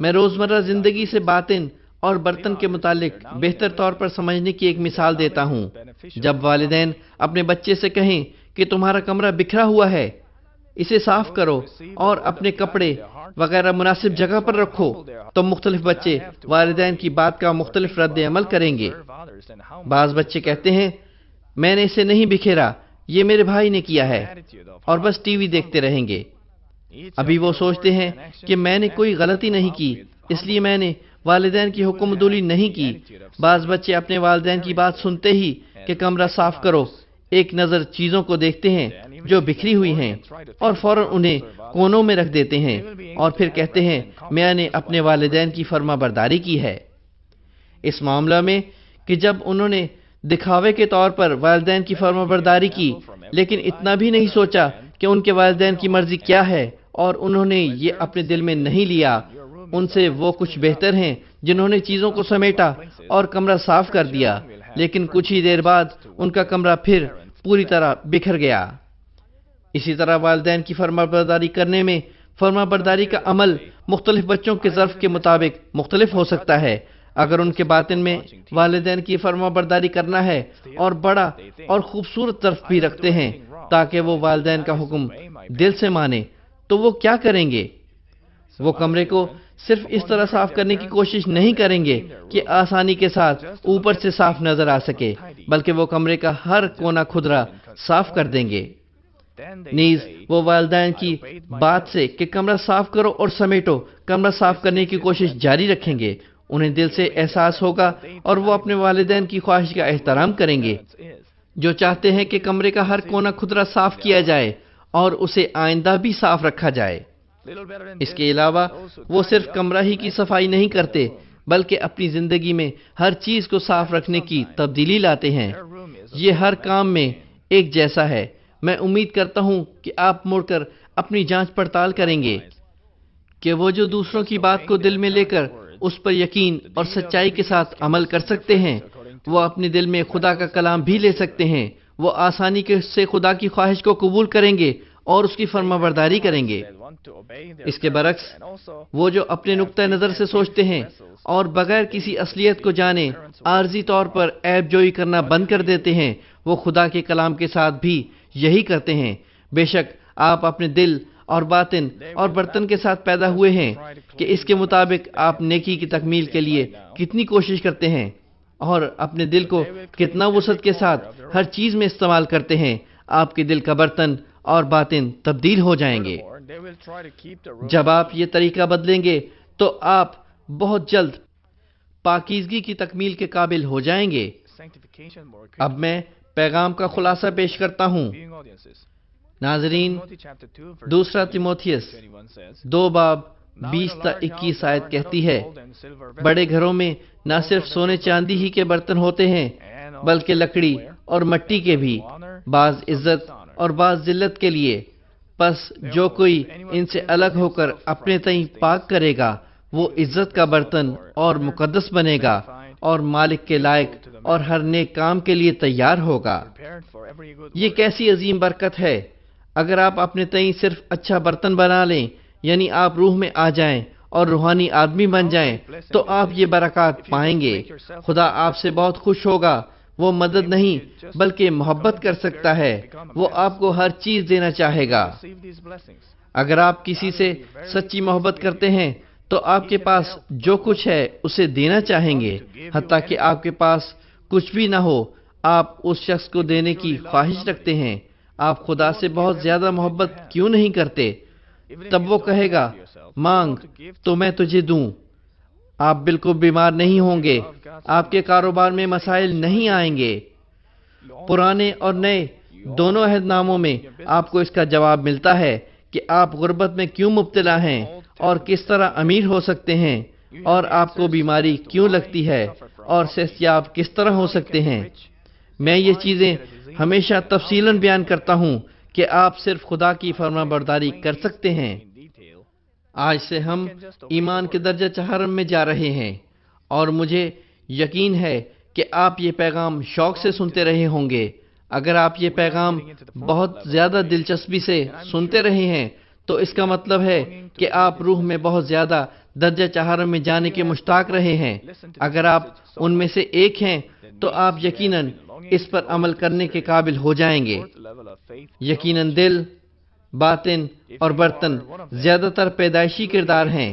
میں روزمرہ زندگی سے باطن اور برتن کے متعلق بہتر طور پر سمجھنے کی ایک مثال دیتا ہوں۔ جب والدین اپنے بچے سے کہیں کہ تمہارا کمرہ بکھرا ہوا ہے، اسے صاف کرو اور اپنے کپڑے وغیرہ مناسب جگہ پر رکھو، تو مختلف بچے والدین کی بات کا مختلف رد عمل کریں گے۔ بعض بچے کہتے ہیں میں نے اسے نہیں بکھیرا، یہ میرے بھائی نے کیا ہے، اور بس ٹی وی دیکھتے رہیں گے۔ ابھی وہ سوچتے ہیں کہ میں نے کوئی غلطی نہیں کی، اس لیے میں نے والدین کی حکم عدولی نہیں کی۔ بعض بچے اپنے والدین کی بات سنتے ہی کہ کمرہ صاف کرو، ایک نظر چیزوں کو دیکھتے ہیں جو بکھری ہوئی ہیں اور فوراً انہیں کونوں میں رکھ دیتے ہیں اور پھر کہتے ہیں میں نے اپنے والدین کی فرما برداری کی ہے۔ اس معاملہ میں کہ جب انہوں نے دکھاوے کے طور پر والدین کی فرما برداری کی، لیکن اتنا بھی نہیں سوچا کہ ان کے والدین کی مرضی کیا ہے، اور انہوں نے یہ اپنے دل میں نہیں لیا، ان سے وہ کچھ بہتر ہیں جنہوں نے چیزوں کو سمیٹا اور کمرہ صاف کر دیا، لیکن کچھ ہی دیر بعد ان کا کمرہ پھر پوری طرح بکھر گیا۔ اسی طرح والدین کی فرما برداری کرنے میں فرما برداری کا عمل مختلف بچوں کے ظرف کے مطابق مختلف ہو سکتا ہے۔ اگر ان کے باطن میں والدین کی فرما برداری کرنا ہے اور بڑا اور خوبصورت ظرف بھی رکھتے ہیں تاکہ وہ والدین کا حکم دل سے مانے، تو وہ کیا کریں گے؟ وہ کمرے کو صرف اس طرح صاف کرنے کی کوشش نہیں کریں گے کہ آسانی کے ساتھ اوپر سے صاف نظر آ سکے، بلکہ وہ کمرے کا ہر کونا کھدرا صاف کر دیں گے۔ نیز وہ والدین کی بات سے کہ کمرہ صاف کرو اور سمیٹو، کمرہ صاف کرنے کی کوشش جاری رکھیں گے۔ انہیں دل سے احساس ہوگا اور وہ اپنے والدین کی خواہش کا احترام کریں گے، جو چاہتے ہیں کہ کمرے کا ہر کونا کھدرا صاف کیا جائے اور اسے آئندہ بھی صاف رکھا جائے۔ اس کے علاوہ وہ صرف کمرہ ہی کی صفائی نہیں کرتے بلکہ اپنی زندگی میں ہر چیز کو صاف رکھنے کی تبدیلی لاتے ہیں۔ یہ ہر کام میں ایک جیسا ہے۔ میں امید کرتا ہوں کہ آپ مڑ کر اپنی جانچ پڑتال کریں گے کہ وہ جو دوسروں کی بات کو دل میں لے کر اس پر یقین اور سچائی کے ساتھ عمل کر سکتے ہیں، وہ اپنے دل میں خدا کا کلام بھی لے سکتے ہیں، وہ آسانی سے خدا کی خواہش کو قبول کریں گے اور اس کی فرما برداری کریں گے۔ اس کے برعکس وہ جو اپنے نقطہ نظر سے سوچتے ہیں اور بغیر کسی اصلیت کو جانے عارضی طور پر عیب جوئی کرنا بند کر دیتے ہیں، وہ خدا کے کلام کے ساتھ بھی یہی کرتے ہیں۔ بے شک آپ اپنے دل اور باطن اور برتن کے ساتھ پیدا ہوئے ہیں کہ اس کے مطابق آپ نیکی کی تکمیل کے لیے کتنی کوشش کرتے ہیں اور اپنے دل کو کتنا وسعت کے ساتھ ہر چیز میں استعمال کرتے ہیں، آپ کے دل کا برتن اور باطن تبدیل ہو جائیں گے۔ جب آپ یہ طریقہ بدلیں گے تو آپ بہت جلد پاکیزگی کی تکمیل کے قابل ہو جائیں گے۔ اب میں پیغام کا خلاصہ پیش کرتا ہوں۔ ناظرین، دوسرا تیموتھیوس 2 باب 20 تا 21 آیت کہتی ہے، بڑے گھروں میں نہ صرف سونے چاندی ہی کے برتن ہوتے ہیں بلکہ لکڑی اور مٹی کے بھی، بعض عزت اور بعض ذلت کے لیے۔ پس جو کوئی ان سے الگ ہو کر اپنے تئیں پاک کرے گا وہ عزت کا برتن اور مقدس بنے گا اور مالک کے لائق اور ہر نیک کام کے لیے تیار ہوگا۔ یہ کیسی عظیم برکت ہے اگر آپ اپنے تئیں صرف اچھا برتن بنا لیں، یعنی آپ روح میں آ جائیں اور روحانی آدمی بن جائیں تو آپ یہ برکات پائیں گے۔ خدا آپ سے بہت خوش ہوگا، وہ مدد نہیں بلکہ محبت کر سکتا ہے، وہ آپ کو ہر چیز دینا چاہے گا۔ اگر آپ کسی سے سچی محبت کرتے ہیں تو آپ کے پاس جو کچھ ہے اسے دینا چاہیں گے، حتیٰ کہ آپ کے پاس کچھ بھی نہ ہو آپ اس شخص کو دینے کی خواہش رکھتے ہیں۔ آپ خدا سے بہت زیادہ محبت کیوں نہیں کرتے؟ تب وہ کہے گا، مانگ تو میں تجھے دوں۔ آپ بالکل بیمار نہیں ہوں گے، آپ کے کاروبار میں مسائل نہیں آئیں گے۔ پرانے اور نئے دونوں عہد ناموں میں آپ کو اس کا جواب ملتا ہے کہ آپ غربت میں کیوں مبتلا ہیں اور کس طرح امیر ہو سکتے ہیں، اور آپ کو بیماری کیوں لگتی ہے اور صحت یاب کس طرح ہو سکتے ہیں۔ میں یہ چیزیں ہمیشہ تفصیلاً بیان کرتا ہوں کہ آپ صرف خدا کی فرما برداری کر سکتے ہیں۔ آج سے ہم ایمان کے درجہ چہارم میں جا رہے ہیں اور مجھے یقین ہے کہ آپ یہ پیغام شوق سے سنتے رہے ہوں گے۔ اگر آپ یہ پیغام بہت زیادہ دلچسپی سے سنتے رہے ہیں تو اس کا مطلب ہے کہ آپ روح میں بہت زیادہ درجہ چہارم میں جانے کے مشتاق رہے ہیں۔ اگر آپ ان میں سے ایک ہیں تو آپ یقیناً اس پر عمل کرنے کے قابل ہو جائیں گے۔ یقیناً دل، باطن اور برتن زیادہ تر پیدائشی کردار ہیں،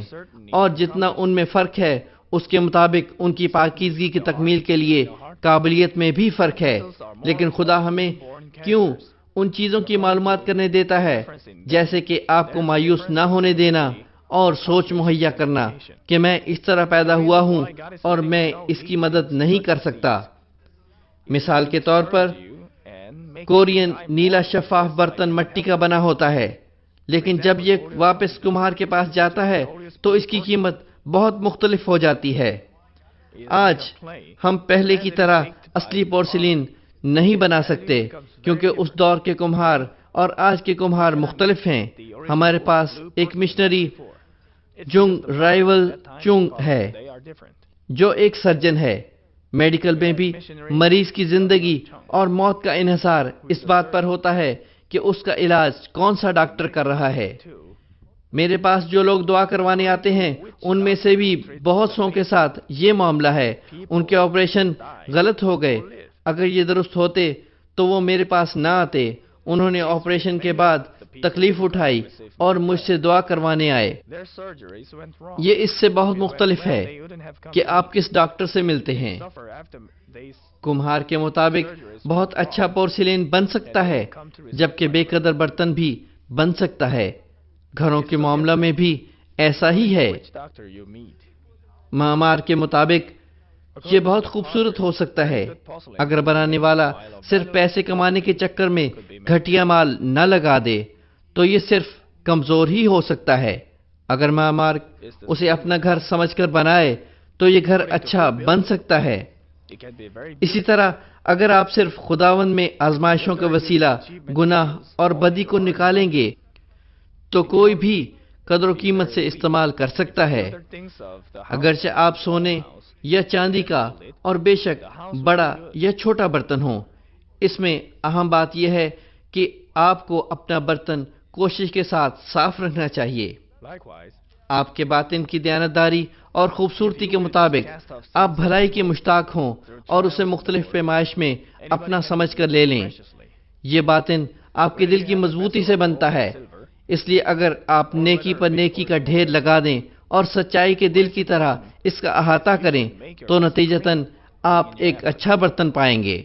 اور جتنا ان میں فرق ہے اس کے مطابق ان کی پاکیزگی کی تکمیل کے لیے قابلیت میں بھی فرق ہے۔ لیکن خدا ہمیں کیوں ان چیزوں کی معلومات کرنے دیتا ہے، جیسے کہ آپ کو مایوس نہ ہونے دینا اور سوچ مہیا کرنا کہ میں اس طرح پیدا ہوا ہوں اور میں اس کی مدد نہیں کر سکتا۔ مثال کے طور پر کورین نیلا شفاف برتن مٹی کا بنا ہوتا ہے، لیکن جب یہ واپس کمہار کے پاس جاتا ہے تو اس کی قیمت بہت مختلف ہو جاتی ہے۔ آج ہم پہلے کی طرح اصلی پورسلین نہیں بنا سکتے کیونکہ اس دور کے کمہار اور آج کے کمہار مختلف ہیں۔ ہمارے پاس ایک مشنری جنگ رائول چنگ ہے جو ایک سرجن ہے۔ میڈیکل میں بھی مریض کی زندگی اور موت کا انحصار اس بات پر ہوتا ہے کہ اس کا علاج کون سا ڈاکٹر کر رہا ہے۔ میرے پاس جو لوگ دعا کروانے آتے ہیں ان میں سے بھی بہت سو کے ساتھ یہ معاملہ ہے، ان کے آپریشن غلط ہو گئے۔ اگر یہ درست ہوتے تو وہ میرے پاس نہ آتے۔ انہوں نے آپریشن کے بعد تکلیف اٹھائی اور مجھ سے دعا کروانے آئے۔ یہ اس سے بہت مختلف ہے کہ آپ کس ڈاکٹر سے ملتے ہیں۔ کمہار کے مطابق بہت اچھا پورسلین بن سکتا ہے جبکہ بے قدر برتن بھی بن سکتا ہے۔ گھروں کے معاملہ میں بھی ایسا ہی ہے۔ معمار کے مطابق یہ بہت خوبصورت ہو سکتا ہے اگر بنانے والا صرف پیسے کمانے کے چکر میں گھٹیا مال نہ لگا دے تو یہ صرف کمزور ہی ہو سکتا ہے۔ اگر معمار اسے اپنا گھر سمجھ کر بنائے تو یہ گھر اچھا بن سکتا ہے۔ اسی طرح اگر آپ صرف خداوند میں آزمائشوں کا وسیلہ گناہ اور بدی کو نکالیں گے تو کوئی بھی قدر و قیمت سے استعمال کر سکتا ہے۔ اگرچہ آپ سونے یا چاندی کا اور بے شک بڑا یا چھوٹا برتن ہو، اس میں اہم بات یہ ہے کہ آپ کو اپنا برتن کوشش کے ساتھ صاف رکھنا چاہیے۔ آپ کے باطن کی دیانتداری اور خوبصورتی کے مطابق آپ بھلائی کے مشتاق ہوں اور اسے مختلف پیمائش میں اپنا سمجھ کر لے لیں۔ یہ باطن آپ کے دل کی مضبوطی سے بنتا ہے۔ اس لیے اگر آپ نیکی پر نیکی کا ڈھیر لگا دیں اور سچائی کے دل کی طرح اس کا احاطہ کریں تو نتیجتاً آپ ایک اچھا برتن پائیں گے۔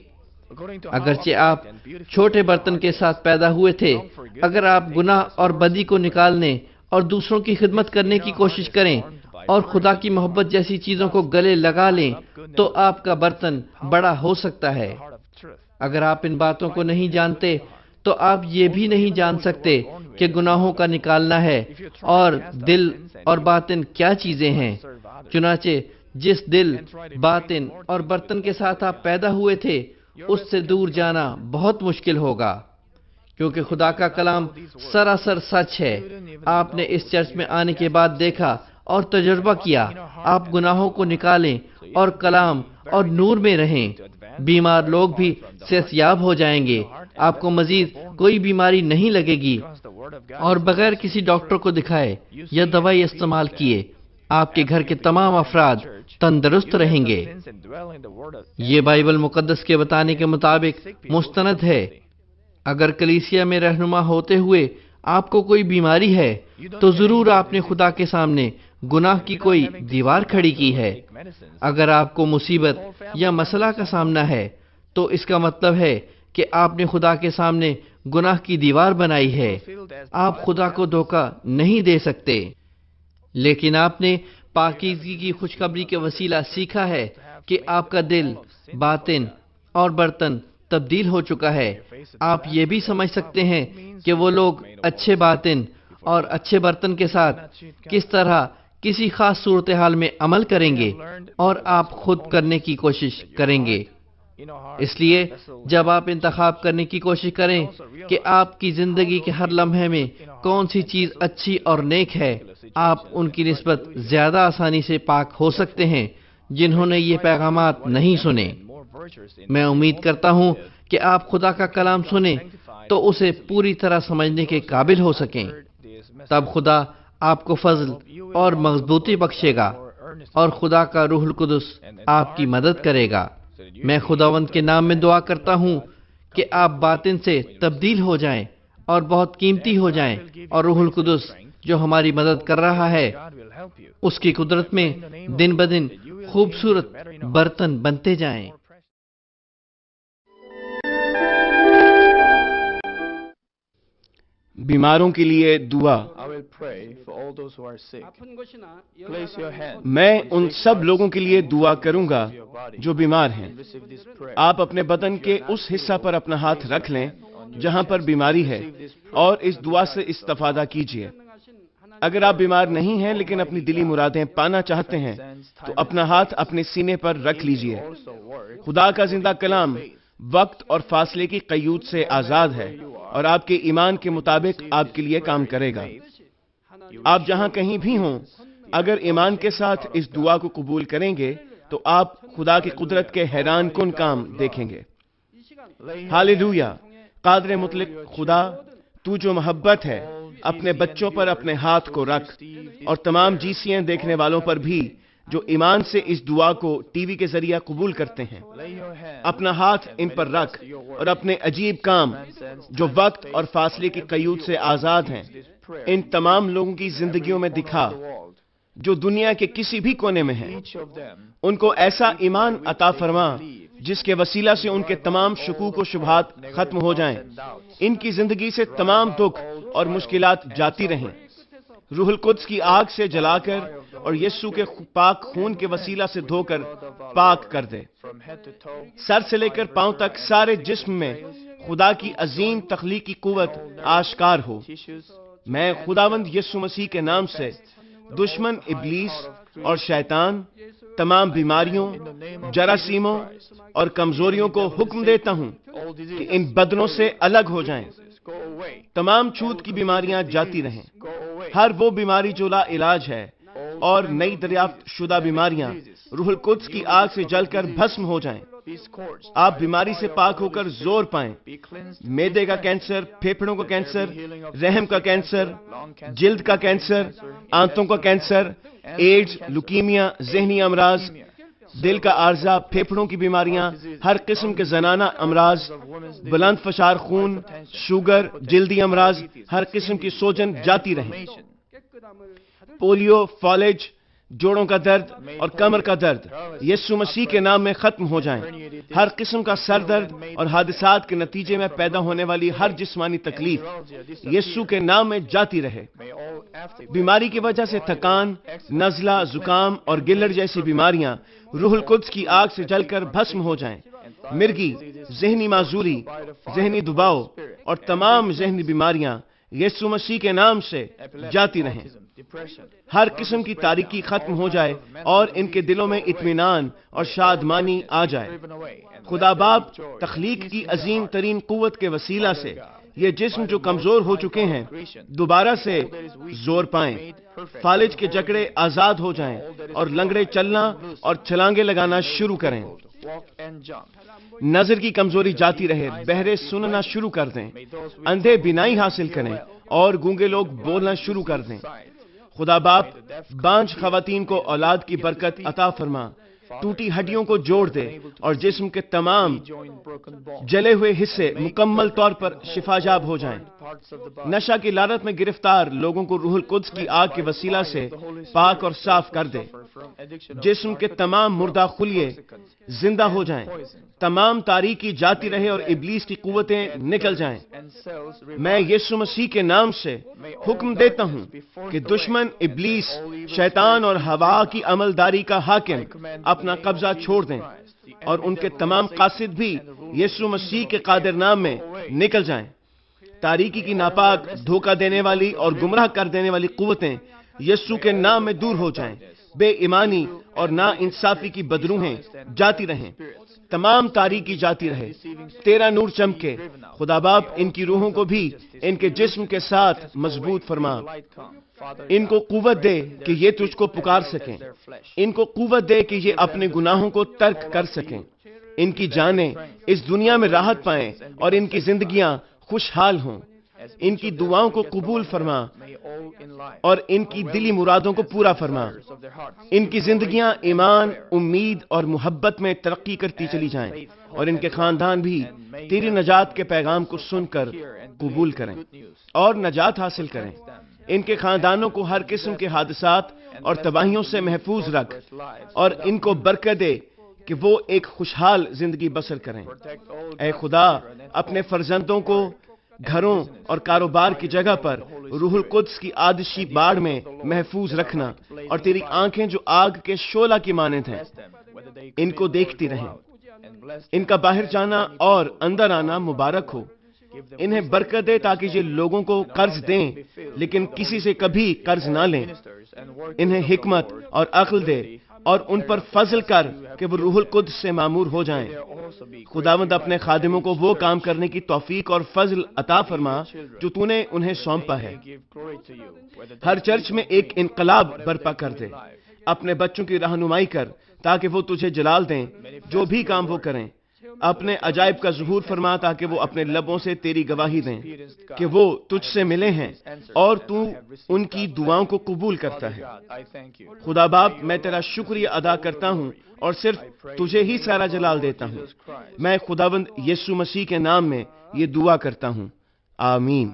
اگرچہ آپ چھوٹے برتن کے ساتھ پیدا ہوئے تھے، اگر آپ گناہ اور بدی کو نکالنے اور دوسروں کی خدمت کرنے کی کوشش کریں اور خدا کی محبت جیسی چیزوں کو گلے لگا لیں تو آپ کا برتن بڑا ہو سکتا ہے۔ اگر آپ ان باتوں کو نہیں جانتے تو آپ یہ بھی نہیں جان سکتے کہ گناہوں کا نکالنا ہے اور دل اور باطن کیا چیزیں ہیں۔ چنانچہ جس دل، باطن اور برتن کے ساتھ آپ پیدا ہوئے تھے اس سے دور جانا بہت مشکل ہوگا، کیونکہ خدا کا کلام سراسر سچ ہے۔ آپ نے اس چرچ میں آنے کے بعد دیکھا اور تجربہ کیا۔ آپ گناہوں کو نکالیں اور کلام اور نور میں رہیں، بیمار لوگ بھی صحت یاب ہو جائیں گے، آپ کو مزید کوئی بیماری نہیں لگے گی، اور بغیر کسی ڈاکٹر کو دکھائے یا دوائی استعمال کیے آپ کے گھر کے تمام افراد تندرست رہیں گے۔ یہ بائبل مقدس کے بتانے کے مطابق مستند ہے۔ اگر کلیسیا میں رہنما ہوتے ہوئے آپ کو کوئی بیماری ہے تو ضرور آپ نے خدا کے سامنے گناہ کی کوئی دیوار کھڑی کی ہے۔ اگر آپ کو مصیبت یا مسئلہ کا سامنا ہے تو اس کا مطلب ہے کہ آپ نے خدا کے سامنے گناہ کی دیوار بنائی ہے۔ آپ خدا کو دھوکہ نہیں دے سکتے، لیکن آپ نے پاکیزگی کی خوشخبری کے وسیلہ سیکھا ہے کہ آپ کا دل، باطن اور برتن تبدیل ہو چکا ہے۔ آپ یہ بھی سمجھ سکتے ہیں کہ وہ لوگ اچھے باطن اور اچھے برتن کے ساتھ کس طرح کسی خاص صورتحال میں عمل کریں گے اور آپ خود کرنے کی کوشش کریں گے۔ اس لیے جب آپ انتخاب کرنے کی کوشش کریں کہ آپ کی زندگی کے ہر لمحے میں کون سی چیز اچھی اور نیک ہے، آپ ان کی نسبت زیادہ آسانی سے پاک ہو سکتے ہیں جنہوں نے یہ پیغامات نہیں سنے۔ میں امید کرتا ہوں کہ آپ خدا کا کلام سنیں تو اسے پوری طرح سمجھنے کے قابل ہو سکیں، تب خدا آپ کو فضل اور مضبوطی بخشے گا اور خدا کا روح القدس آپ کی مدد کرے گا۔ میں خداوند کے نام میں دعا کرتا ہوں کہ آپ باطن سے تبدیل ہو جائیں اور بہت قیمتی ہو جائیں، اور روح القدس جو ہماری مدد کر رہا ہے اس کی قدرت میں دن بدن خوبصورت برتن بنتے جائیں۔ بیماروں کے لیے دعا۔ میں ان سب لوگوں کے لیے دعا کروں گا جو بیمار ہیں۔ آپ اپنے بدن کے اس حصہ پر اپنا ہاتھ رکھ لیں جہاں پر بیماری ہے اور اس دعا سے استفادہ کیجیے۔ اگر آپ بیمار نہیں ہیں لیکن اپنی دلی مرادیں پانا چاہتے ہیں تو اپنا ہاتھ اپنے سینے پر رکھ لیجیے۔ خدا کا زندہ کلام وقت اور فاصلے کی قیود سے آزاد ہے اور آپ کے ایمان کے مطابق آپ کے لیے کام کرے گا۔ آپ جہاں کہیں بھی ہوں، اگر ایمان کے ساتھ اس دعا کو قبول کریں گے تو آپ خدا کی قدرت کے حیران کن کام دیکھیں گے۔ ہاللویا! قادر مطلق خدا، تو جو محبت ہے، اپنے بچوں پر اپنے ہاتھ کو رکھ اور تمام GCN دیکھنے والوں پر بھی جو ایمان سے اس دعا کو ٹی وی کے ذریعہ قبول کرتے ہیں۔ اپنا ہاتھ ان پر رکھ اور اپنے عجیب کام جو وقت اور فاصلے کی قیود سے آزاد ہیں ان تمام لوگوں کی زندگیوں میں دکھا جو دنیا کے کسی بھی کونے میں ہیں۔ ان کو ایسا ایمان عطا فرما جس کے وسیلہ سے ان کے تمام شکوک و شبہات ختم ہو جائیں، ان کی زندگی سے تمام دکھ اور مشکلات جاتی رہیں، روح القدس کی آگ سے جلا کر اور یسوع کے پاک خون کے وسیلہ سے دھو کر پاک کر دے۔ سر سے لے کر پاؤں تک سارے جسم میں خدا کی عظیم تخلیقی قوت آشکار ہو۔ میں خداوند یسوع مسیح کے نام سے دشمن ابلیس اور شیطان، تمام بیماریوں، جراثیموں اور کمزوریوں کو حکم دیتا ہوں کہ ان بدنوں سے الگ ہو جائیں۔ تمام چھوت کی بیماریاں جاتی رہیں، ہر وہ بیماری جو لا علاج ہے اور نئی دریافت شدہ بیماریاں روح القدس کی آگ سے جل کر بھسم ہو جائیں۔ آپ بیماری سے پاک ہو کر زور پائیں۔ معدے کا کینسر، پھیپھڑوں کا کینسر، رحم کا کینسر، جلد کا کینسر، آنتوں کا کینسر، ایڈز، لیوکیمیا، ذہنی امراض، دل کا عارضہ، پھیپھڑوں کی بیماریاں، ہر قسم کے زنانہ امراض، بلند فشار خون، شوگر، جلدی امراض، ہر قسم کی سوجن جاتی رہیں۔ پولیو، فالج، جوڑوں کا درد اور کمر کا درد یسوع مسیح کے نام میں ختم ہو جائیں۔ ہر قسم کا سر درد اور حادثات کے نتیجے میں پیدا ہونے والی ہر جسمانی تکلیف یسوع کے نام میں جاتی رہے۔ بیماری کی وجہ سے تھکان، نزلہ، زکام اور گلڑ جیسی بیماریاں روح القدس کی آگ سے جل کر بھسم ہو جائیں۔ مرگی، ذہنی معذوری، ذہنی دباؤ اور تمام ذہنی بیماریاں یسوع مسیح کے نام سے جاتی رہیں۔ ہر قسم کی تاریکی ختم ہو جائے اور ان کے دلوں میں اطمینان اور شادمانی آ جائے۔ خدا باپ تخلیق کی عظیم ترین قوت کے وسیلہ سے یہ جسم جو کمزور ہو چکے ہیں دوبارہ سے زور پائیں، فالج کے جکڑے آزاد ہو جائیں اور لنگڑے چلنا اور چھلانگے لگانا شروع کریں۔ نظر کی کمزوری جاتی رہے، بہرے سننا شروع کر دیں، اندھے بینائی حاصل کریں اور گونگے لوگ بولنا شروع کر دیں۔ خدا باپ بانجھ خواتین کو اولاد کی برکت عطا فرما، ٹوٹی ہڈیوں کو جوڑ دے اور جسم کے تمام جلے ہوئے حصے مکمل طور پر شفاجاب ہو جائیں۔ نشہ کی لعنت میں گرفتار لوگوں کو روح القدس کی آگ کے وسیلہ سے پاک اور صاف کر دے۔ جسم کے تمام مردہ خلیے زندہ ہو جائیں، تمام تاریکی جاتی رہے اور ابلیس کی قوتیں نکل جائیں۔ میں یسوع مسیح کے نام سے حکم دیتا ہوں کہ دشمن ابلیس، شیطان اور ہوا کی عملداری کا حاکم اپنا قبضہ چھوڑ دیں اور ان کے تمام قاصد بھی یسوع مسیح کے قادر نام میں نکل جائیں۔ تاریکی کی ناپاک، دھوکہ دینے والی اور گمراہ کر دینے والی قوتیں یسوع کے نام میں دور ہو جائیں۔ بے ایمانی اور نا انصافی کی بدروہیں جاتی رہیں، تمام تاریکی جاتی رہے، تیرا نور چمکے۔ خدا باپ ان کی روحوں کو بھی ان کے جسم کے ساتھ مضبوط فرما، ان کو قوت دے کہ یہ تجھ کو پکار سکیں، ان کو قوت دے کہ یہ اپنے گناہوں کو ترک کر سکیں، ان کی جانیں اس دنیا میں راحت پائیں اور ان کی زندگیاں خوشحال ہوں۔ ان کی دعاؤں کو قبول فرما اور ان کی دلی مرادوں کو پورا فرما۔ ان کی زندگیاں ایمان، امید اور محبت میں ترقی کرتی چلی جائیں اور ان کے خاندان بھی تیری نجات کے پیغام کو سن کر قبول کریں اور نجات حاصل کریں۔ ان کے خاندانوں کو ہر قسم کے حادثات اور تباہیوں سے محفوظ رکھ اور ان کو برکت دے کہ وہ ایک خوشحال زندگی بسر کریں۔ اے خدا، اپنے فرزندوں کو گھروں اور کاروبار کی جگہ پر روح القدس کی آتشی باڑ میں محفوظ رکھنا اور تیری آنکھیں جو آگ کے شعلہ کی مانند ہیں ان کو دیکھتی رہیں۔ ان کا باہر جانا اور اندر آنا مبارک ہو۔ انہیں برکت دے تاکہ یہ لوگوں کو قرض دیں لیکن کسی سے کبھی قرض نہ لیں۔ انہیں حکمت اور عقل دے اور ان پر فضل کر کہ وہ روح القدس سے معمور ہو جائیں۔ خداوند اپنے خادموں کو وہ کام کرنے کی توفیق اور فضل عطا فرما جو تو نے انہیں سونپا ہے۔ ہر چرچ میں ایک انقلاب برپا کر دے۔ اپنے بچوں کی رہنمائی کر تاکہ وہ تجھے جلال دیں جو بھی کام وہ کریں۔ اپنے عجائب کا ظہور فرما تاکہ وہ اپنے لبوں سے تیری گواہی دیں کہ وہ تجھ سے ملے ہیں اور تو ان کی دعاؤں کو قبول کرتا ہے۔ خدا باپ، میں تیرا شکریہ ادا کرتا ہوں اور صرف تجھے ہی سارا جلال دیتا ہوں۔ میں خداوند یسوع مسیح کے نام میں یہ دعا کرتا ہوں، آمین۔